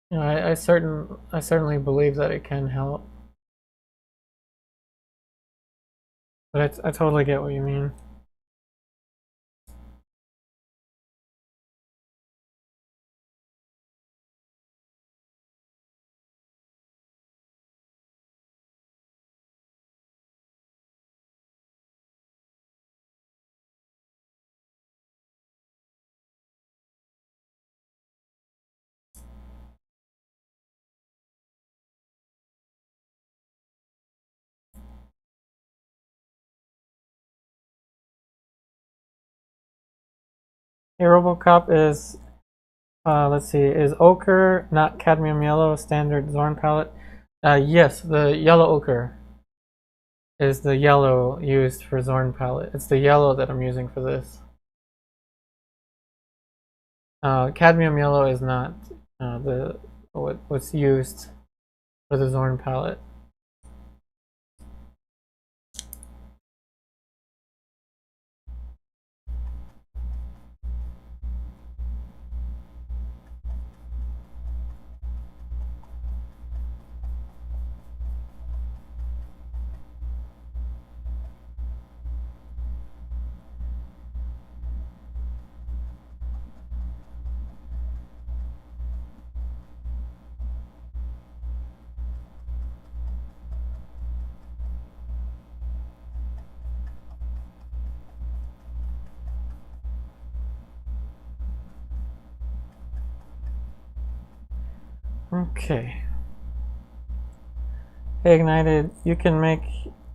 You know, I certainly believe that it can help. But I totally get what you mean. Hey, Robocop is, let's see, is ochre not cadmium yellow standard Zorn palette? Yes, the yellow ochre. is the yellow used for Zorn Palette. It's the yellow that I'm using for this. Cadmium yellow is not what's used for the Zorn Palette. Okay. Hey Ignited, you can make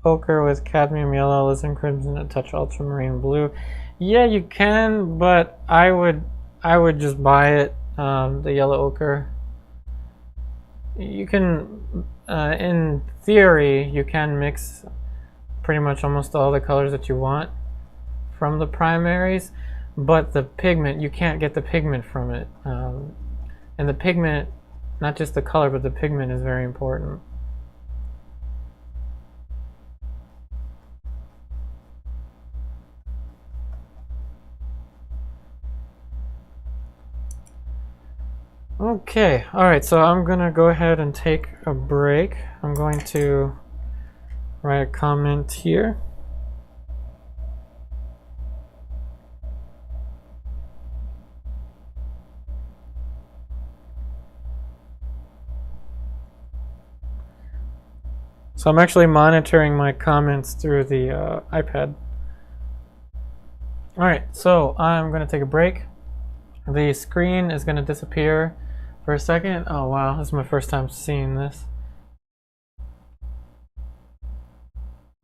ochre with cadmium yellow, alizarin crimson, a touch ultramarine blue. Yeah, you can, but I would just buy it, the yellow ochre. You can, in theory, you can mix pretty much almost all the colors that you want from the primaries, but the pigment, you can't get the pigment from it. And the pigment, not just the color, but the pigment is very important. Okay, alright, so I'm gonna go ahead and take a break. I'm going to write a comment here. So I'm actually monitoring my comments through the iPad. Alright, so I'm going to take a break. The screen is going to disappear for a second. Oh wow, this is my first time seeing this.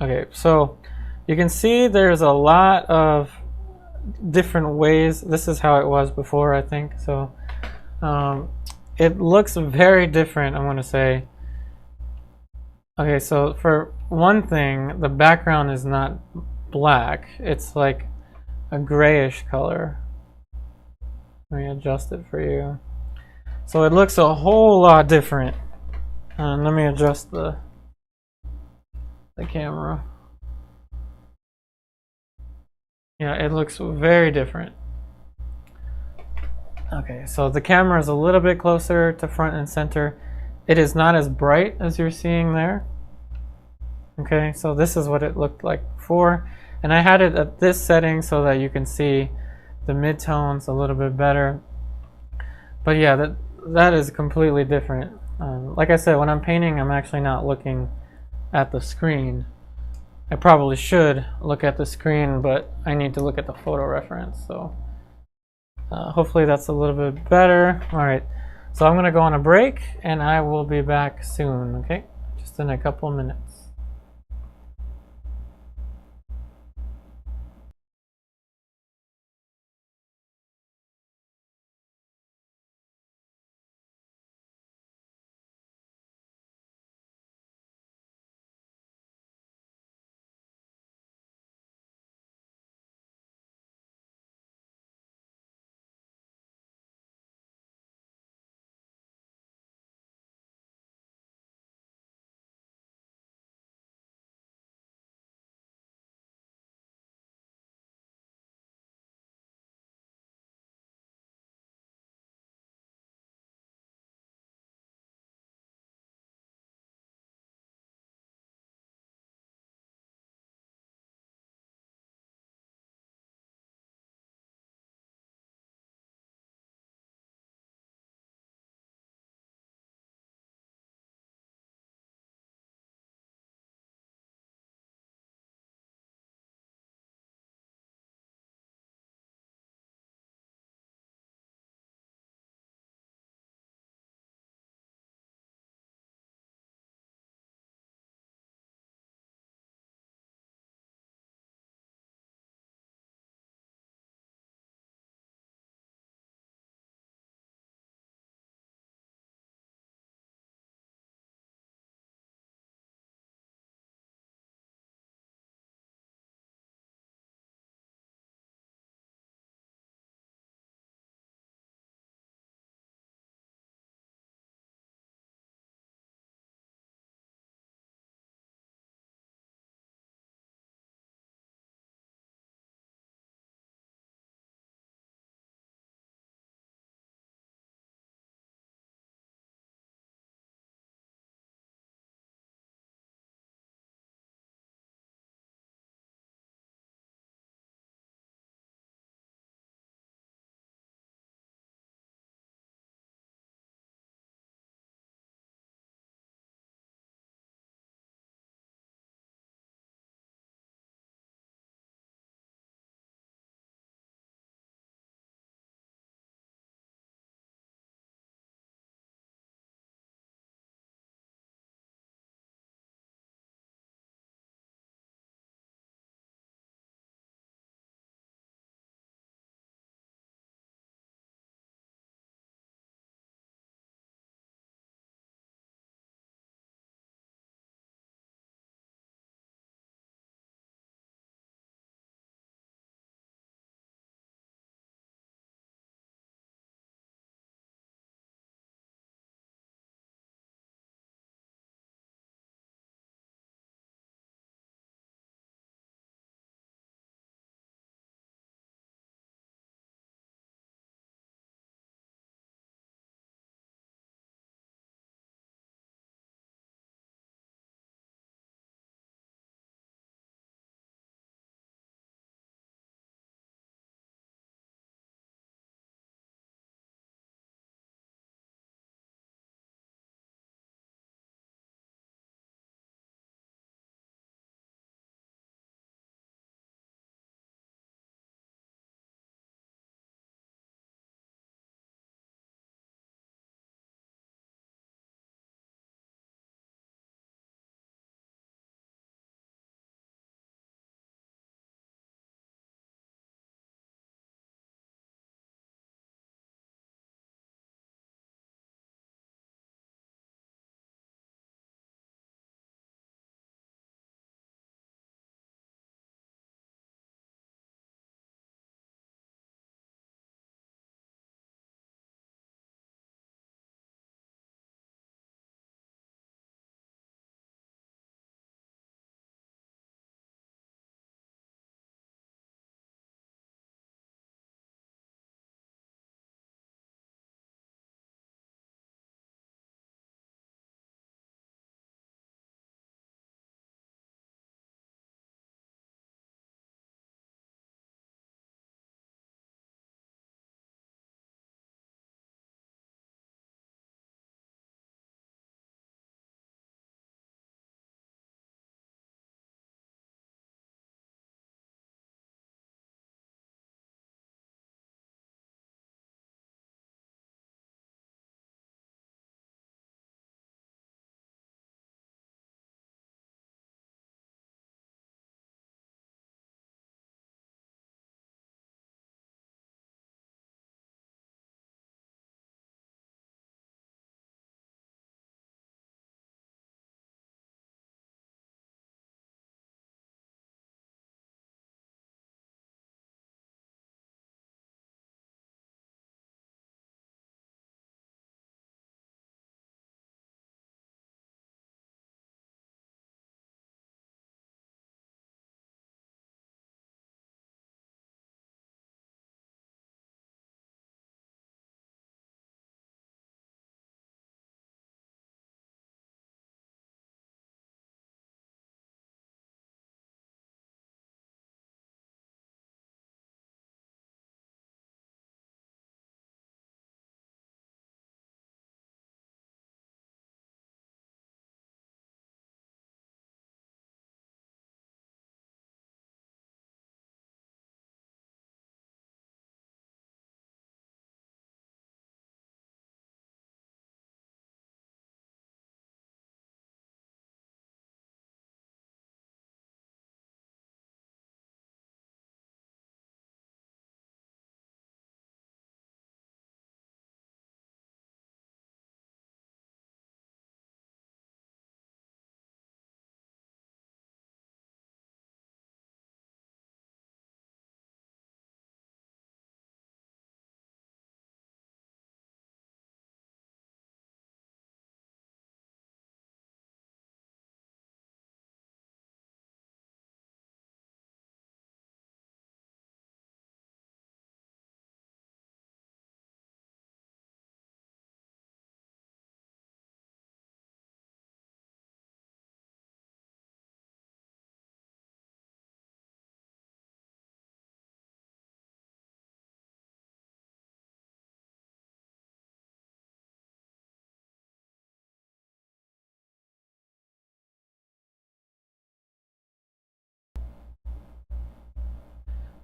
Okay, so you can see there's a lot of different ways. This is how it was before, I think. So it looks very different, I want to say. Okay, so for one thing, the background is not black. It's like a grayish color. Let me adjust it for you. So it looks a whole lot different. Let me adjust the camera. Yeah, it looks very different. Okay, so the camera is a little bit closer to front and center. It is not as bright as you're seeing there. Okay, so this is what it looked like before. And I had it at this setting so that you can see the midtones a little bit better. But yeah, that is completely different. Like I said, when I'm painting, I'm actually not looking at the screen. I probably should look at the screen, but I need to look at the photo reference. So hopefully that's a little bit better. All right, so I'm gonna go on a break and I will be back soon, okay? Just in a couple minutes.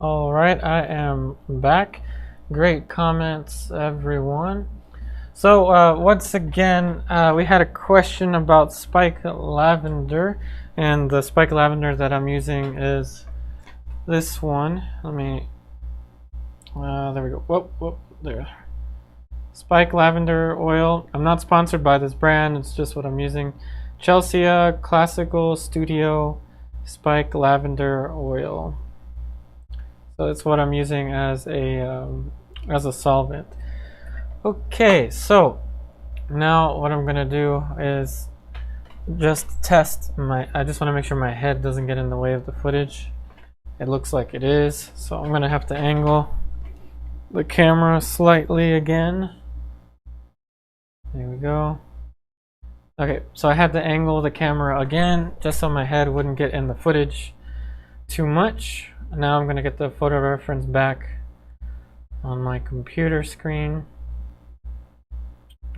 Alright, I am back. Great comments, everyone. So, once again, we had a question about spike lavender, and the spike lavender that I'm using is this one. Let me, there we go. Whoop, there. Spike lavender oil. I'm not sponsored by this brand, it's just what I'm using. Chelsea Classical Studio Spike Lavender Oil. So that's what I'm using as a solvent. Okay, so now what I'm gonna do is just test my. I just want to make sure my head doesn't get in the way of the footage. It looks like it is, so I'm gonna have to angle the camera slightly again. There we go. Okay, so I had to angle the camera again just so my head wouldn't get in the footage too much. Now I'm going to get the photo reference back on my computer screen.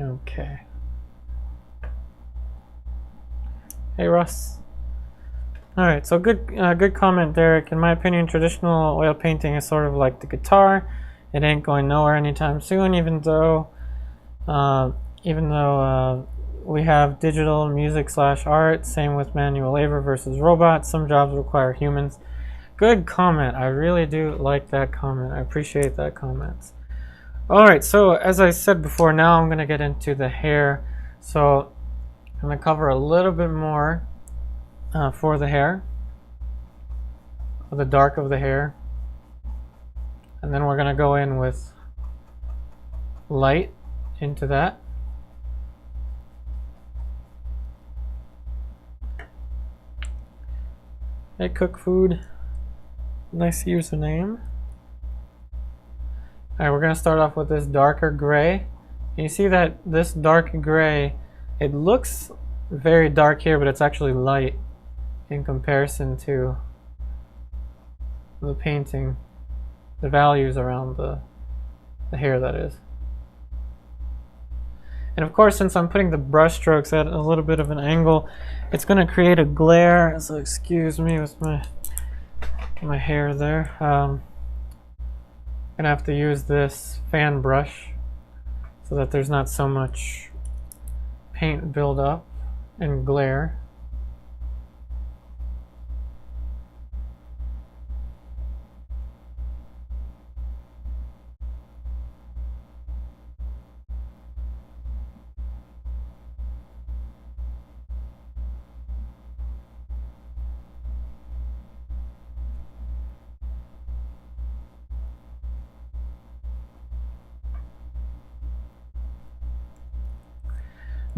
Okay. Hey Russ. Alright, so good comment, Derek. In my opinion, traditional oil painting is sort of like the guitar. It ain't going nowhere anytime soon, even though we have digital music / art. Same with manual labor versus robots. Some jobs require humans. Good comment. I really do like that comment. I appreciate that comment. Alright, so as I said before, now I'm going to get into the hair. So I'm going to cover a little bit more for the hair, the dark of the hair. And then we're going to go in with light into that. Hey, Cook Food. Nice username. Alright, we're going to start off with this darker gray. And you see that this dark gray, it looks very dark here, but it's actually light in comparison to the painting, the values around the hair, that is. And of course, since I'm putting the brush strokes at a little bit of an angle, it's going to create a glare, so excuse me with my hair there. I'm gonna have to use this fan brush so that there's not so much paint build up and glare.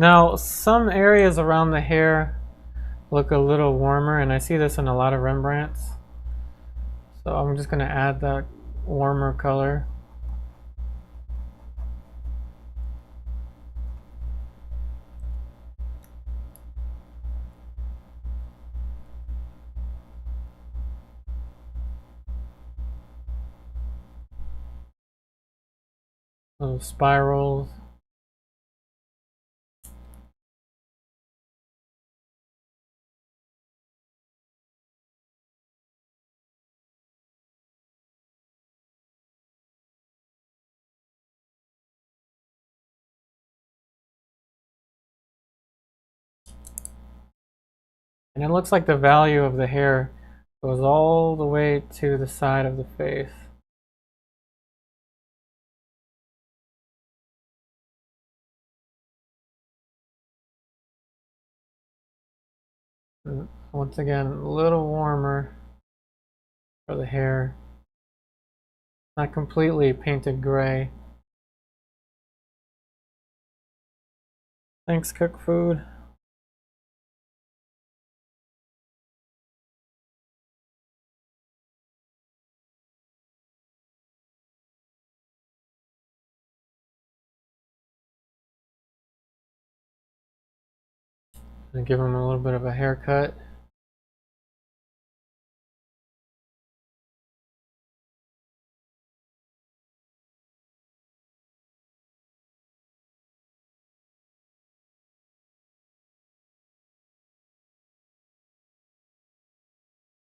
Now, some areas around the hair look a little warmer, and I see this in a lot of Rembrandts. So I'm just going to add that warmer color. Little spirals. And it looks like the value of the hair goes all the way to the side of the face. And once again, a little warmer for the hair. Not completely painted gray. Thanks, Cook Food. And give him a little bit of a haircut.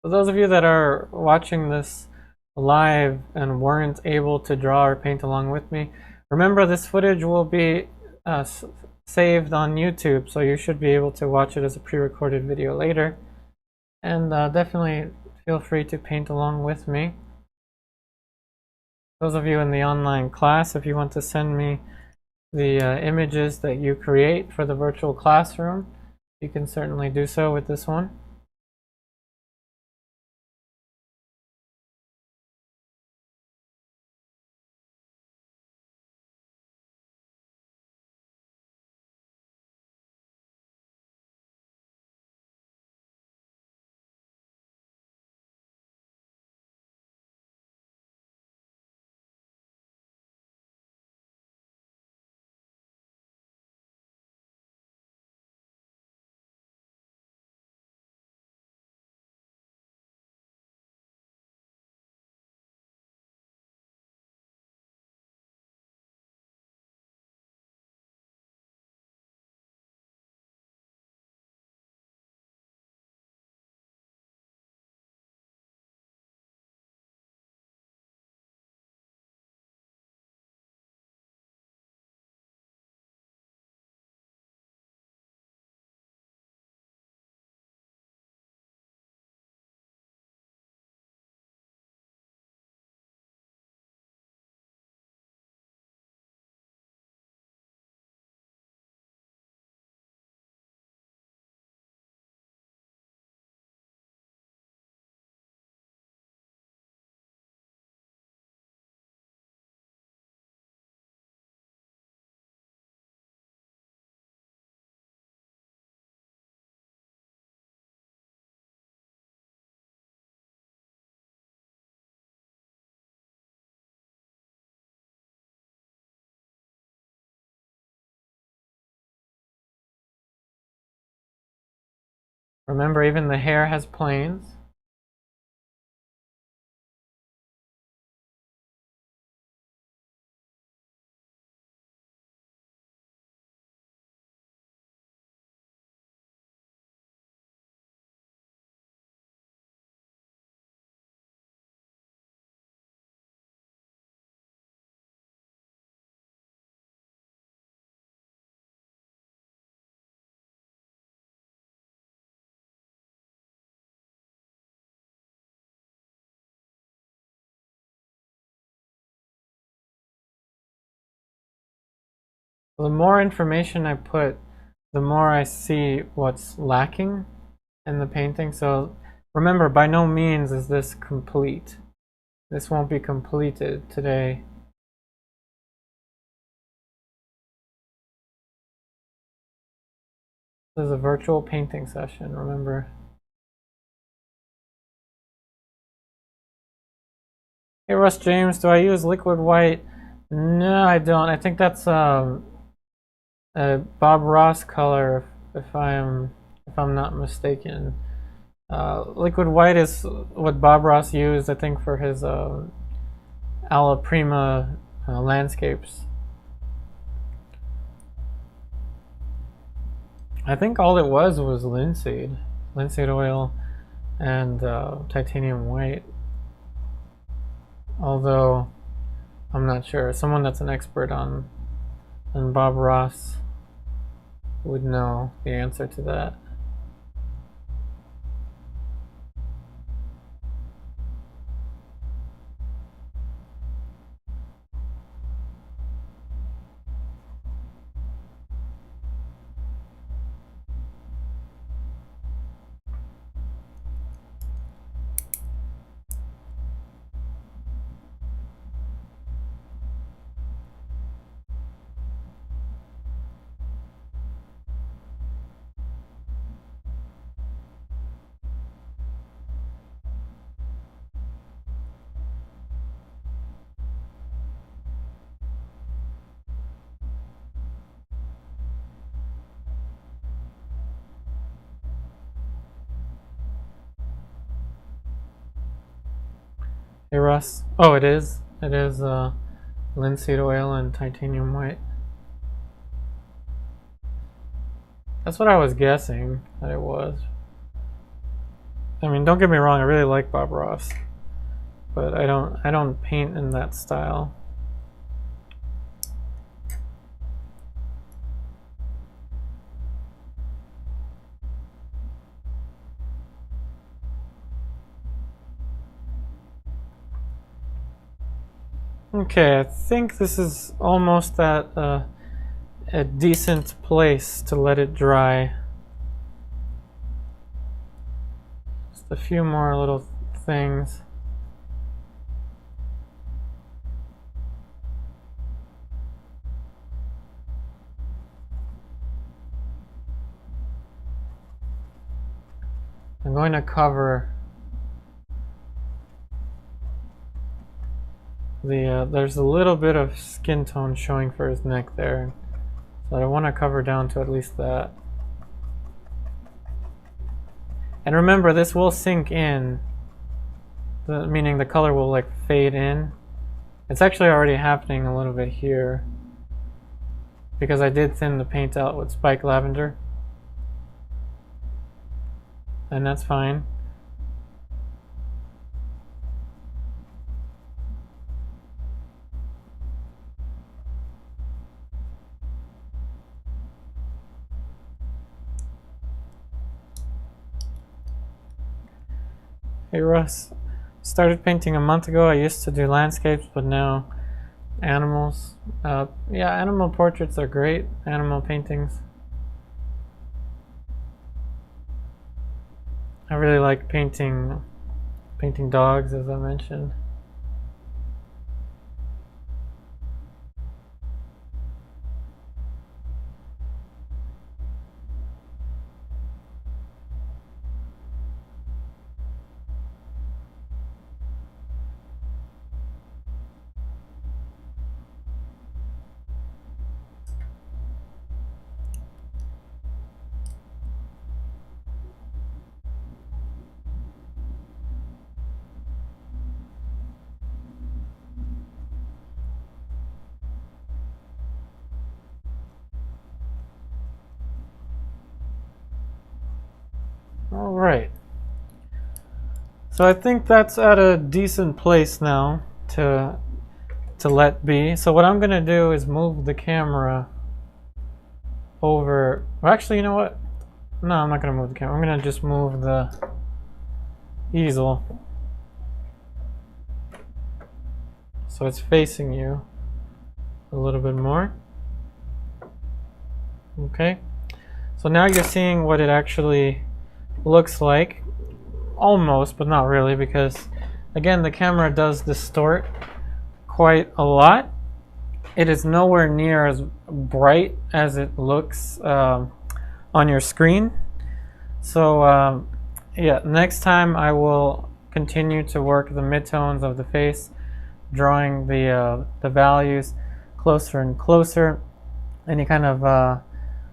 For those of you that are watching this live and weren't able to draw or paint along with me, remember this footage will be saved on YouTube, so you should be able to watch it as a pre-recorded video later. And definitely feel free to paint along with me. Those of you in the online class, if you want to send me the images that you create for the virtual classroom, you can certainly do so with this one. Remember, even the hair has planes. The more information I put, the more I see what's lacking in the painting. So remember, by no means is this complete. This won't be completed today. This is a virtual painting session, remember. Hey Russ James, do I use liquid white? No, I don't. I think that's a Bob Ross color, if I'm not mistaken. Liquid white is what Bob Ross used, I think, for his Alla Prima landscapes. I think all it was linseed oil, and titanium white. Although I'm not sure. Someone that's an expert on Bob Ross would know the answer to that. Hey Russ. Oh, it is. It is linseed oil and titanium white. That's what I was guessing that it was. I mean, don't get me wrong, I really like Bob Ross. but I don't paint in that style. Okay, I think this is almost at a decent place to let it dry. Just a few more little things. I'm going to cover the, there's a little bit of skin tone showing for his neck there. So I want to cover down to at least that. And remember, this will sink in, meaning the color will like fade in. It's actually already happening a little bit here because I did thin the paint out with spike lavender. And that's fine. Hey Russ, started painting a month ago. I used to do landscapes, but now animals. Yeah, animal portraits are great. Animal paintings. I really like painting dogs, as I mentioned. All right. So I think that's at a decent place now to let be. So what I'm gonna do is move the camera over. Well, actually, you know what? No, I'm not gonna move the camera. I'm gonna just move the easel so it's facing you a little bit more. Okay. So now you're seeing what it actually looks like. Almost, but not really, because again, the camera does distort quite a lot. It is nowhere near as bright as it looks on your screen. So yeah, next time I will continue to work the midtones of the face, drawing the values closer and closer. Any kind of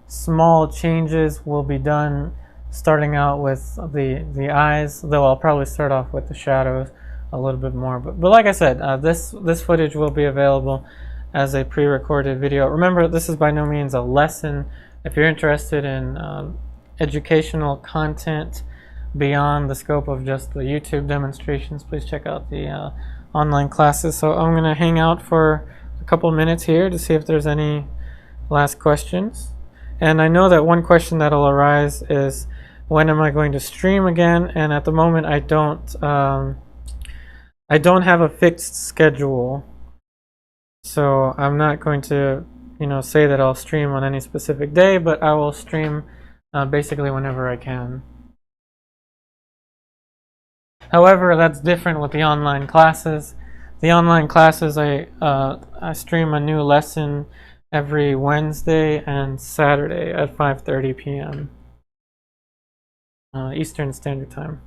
small changes will be done starting out with the eyes, though I'll probably start off with the shadows a little bit more. But like I said, this footage will be available as a pre-recorded video. Remember, this is by no means a lesson. If you're interested in educational content beyond the scope of just the YouTube demonstrations, please check out the online classes. So I'm going to hang out for a couple minutes here to see if there's any last questions. And I know that one question that'll arise is, when am I going to stream again? And at the moment, I don't have a fixed schedule, so I'm not going to, say that I'll stream on any specific day, but I will stream basically whenever I can. However, that's different with the online classes. The online classes, I stream a new lesson every Wednesday and Saturday at 5:30 p.m. Eastern Standard Time.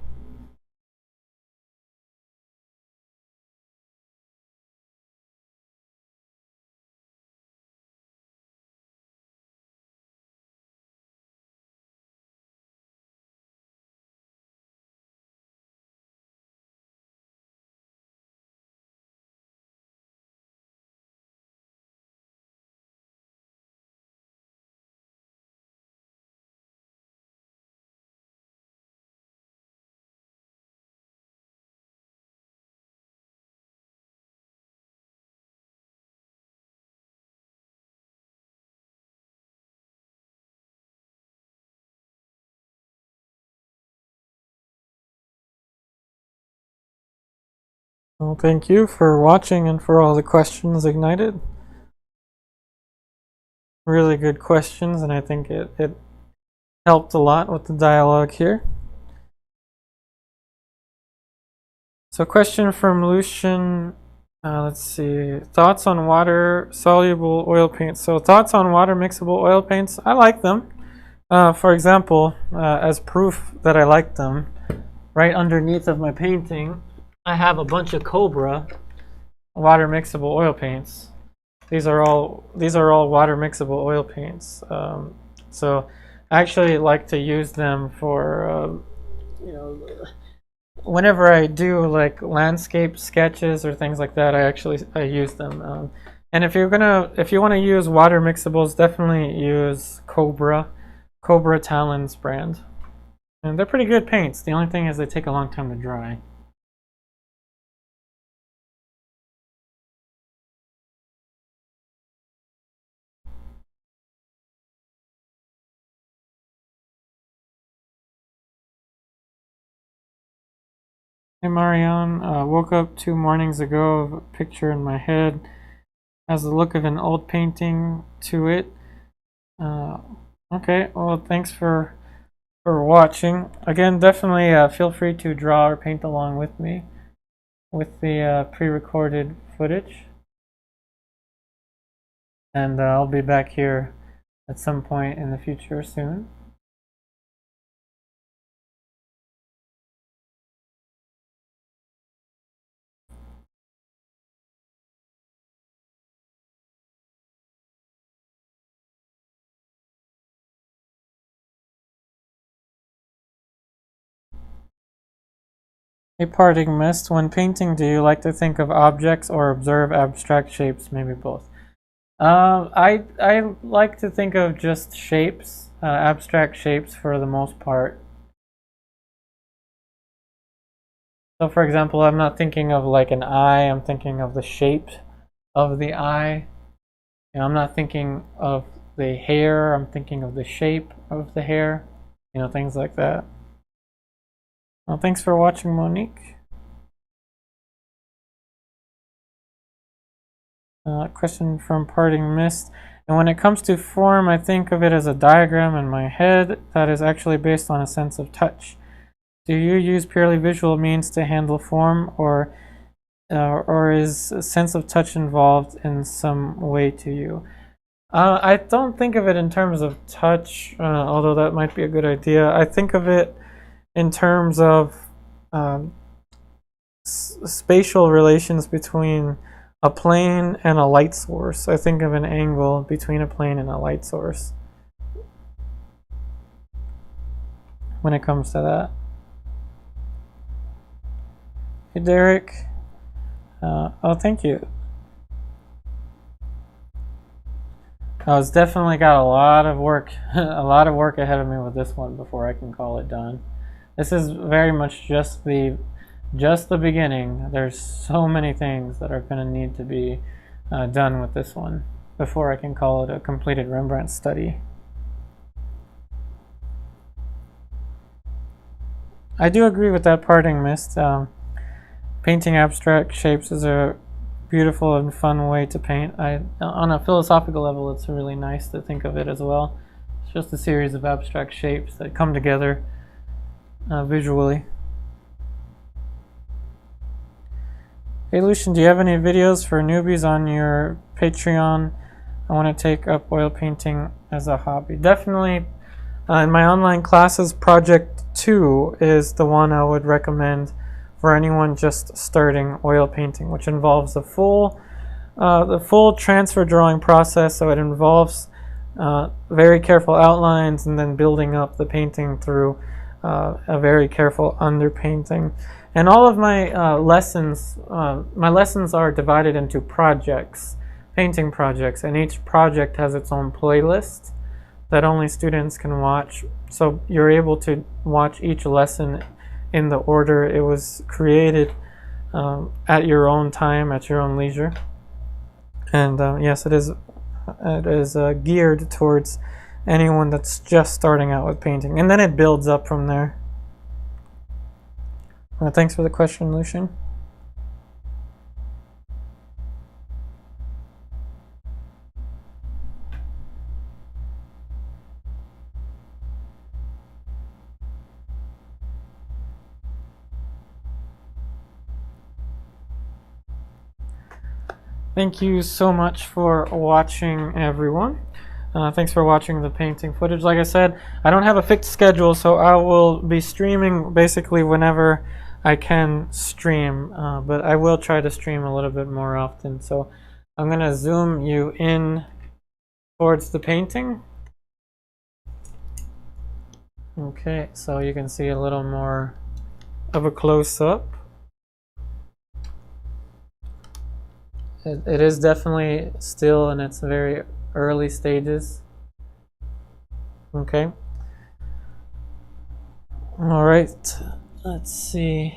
Well, thank you for watching and for all the questions ignited. Really good questions, and I think it helped a lot with the dialogue here. So, question from Lucian. Let's see. Thoughts on water soluble oil paints. So, thoughts on water mixable oil paints. I like them. For example, as proof that I like them, right underneath of my painting, I have a bunch of Cobra water mixable oil paints. These are all water mixable oil paints. So I actually like to use them for whenever I do like landscape sketches or things like that. I use them. And if you want to use water mixables, definitely use Cobra Talons brand. And they're pretty good paints. The only thing is they take a long time to dry. Hey Marianne, woke up 2 mornings ago of a picture in my head. Has the look of an old painting to it. Okay, well thanks for watching. Again, definitely feel free to draw or paint along with me with the pre-recorded footage. And I'll be back here at some point in the future soon. A parting mist. When painting, do you like to think of objects or observe abstract shapes? Maybe both. I like to think of just shapes, abstract shapes for the most part. So for example, I'm not thinking of like an eye, I'm thinking of the shape of the eye. I'm not thinking of the hair, I'm thinking of the shape of the hair. Things like that. Well, thanks for watching, Monique. Question from Parting Mist. And when it comes to form, I think of it as a diagram in my head that is actually based on a sense of touch. Do you use purely visual means to handle form, or is a sense of touch involved in some way to you? I don't think of it in terms of touch, although that might be a good idea. I think of it in terms of spatial relations between a plane and a light source. I think of an angle between a plane and a light source when it comes to that. Hey Derek. Oh, thank you. It's definitely got a lot of work ahead of me with this one before I can call it done. This is very much just the beginning. There's so many things that are going to need to be done with this one before I can call it a completed Rembrandt study. I do agree with that Parting Mist. Painting abstract shapes is a beautiful and fun way to paint. On a philosophical level, it's really nice to think of it as well. It's just a series of abstract shapes that come together visually. Hey Lucian, do you have any videos for newbies on your Patreon? I want to take up oil painting as a hobby. Definitely, in my online classes, Project 2 is the one I would recommend for anyone just starting oil painting, which involves the full transfer drawing process. So it involves very careful outlines and then building up the painting through a very careful underpainting. And all of my lessons are divided into projects, painting projects, and each project has its own playlist that only students can watch. So you're able to watch each lesson in the order it was created at your own time, at your own leisure. And yes, it is geared towards anyone that's just starting out with painting, and then it builds up from there. Thanks for the question, Lucian. Thank you so much for watching, everyone. Thanks for watching the painting footage. Like I said, I don't have a fixed schedule, so I will be streaming basically whenever I can stream, but I will try to stream a little bit more often. So I'm going to zoom you in towards the painting. Okay, so you can see a little more of a close-up. It is definitely still in its very early stages. Okay. All right. Let's see.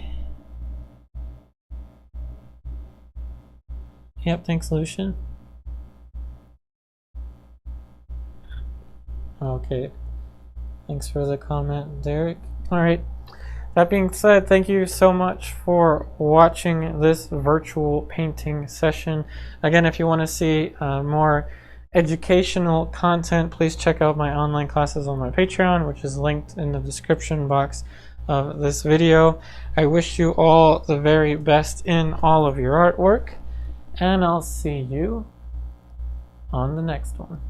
Yep, thanks, Lucian. Okay. Thanks for the comment, Derek. All right. That being said, thank you so much for watching this virtual painting session. Again, if you want to see more educational content, please check out my online classes on my Patreon, which is linked in the description box of this video. I wish you all the very best in all of your artwork, and I'll see you on the next one.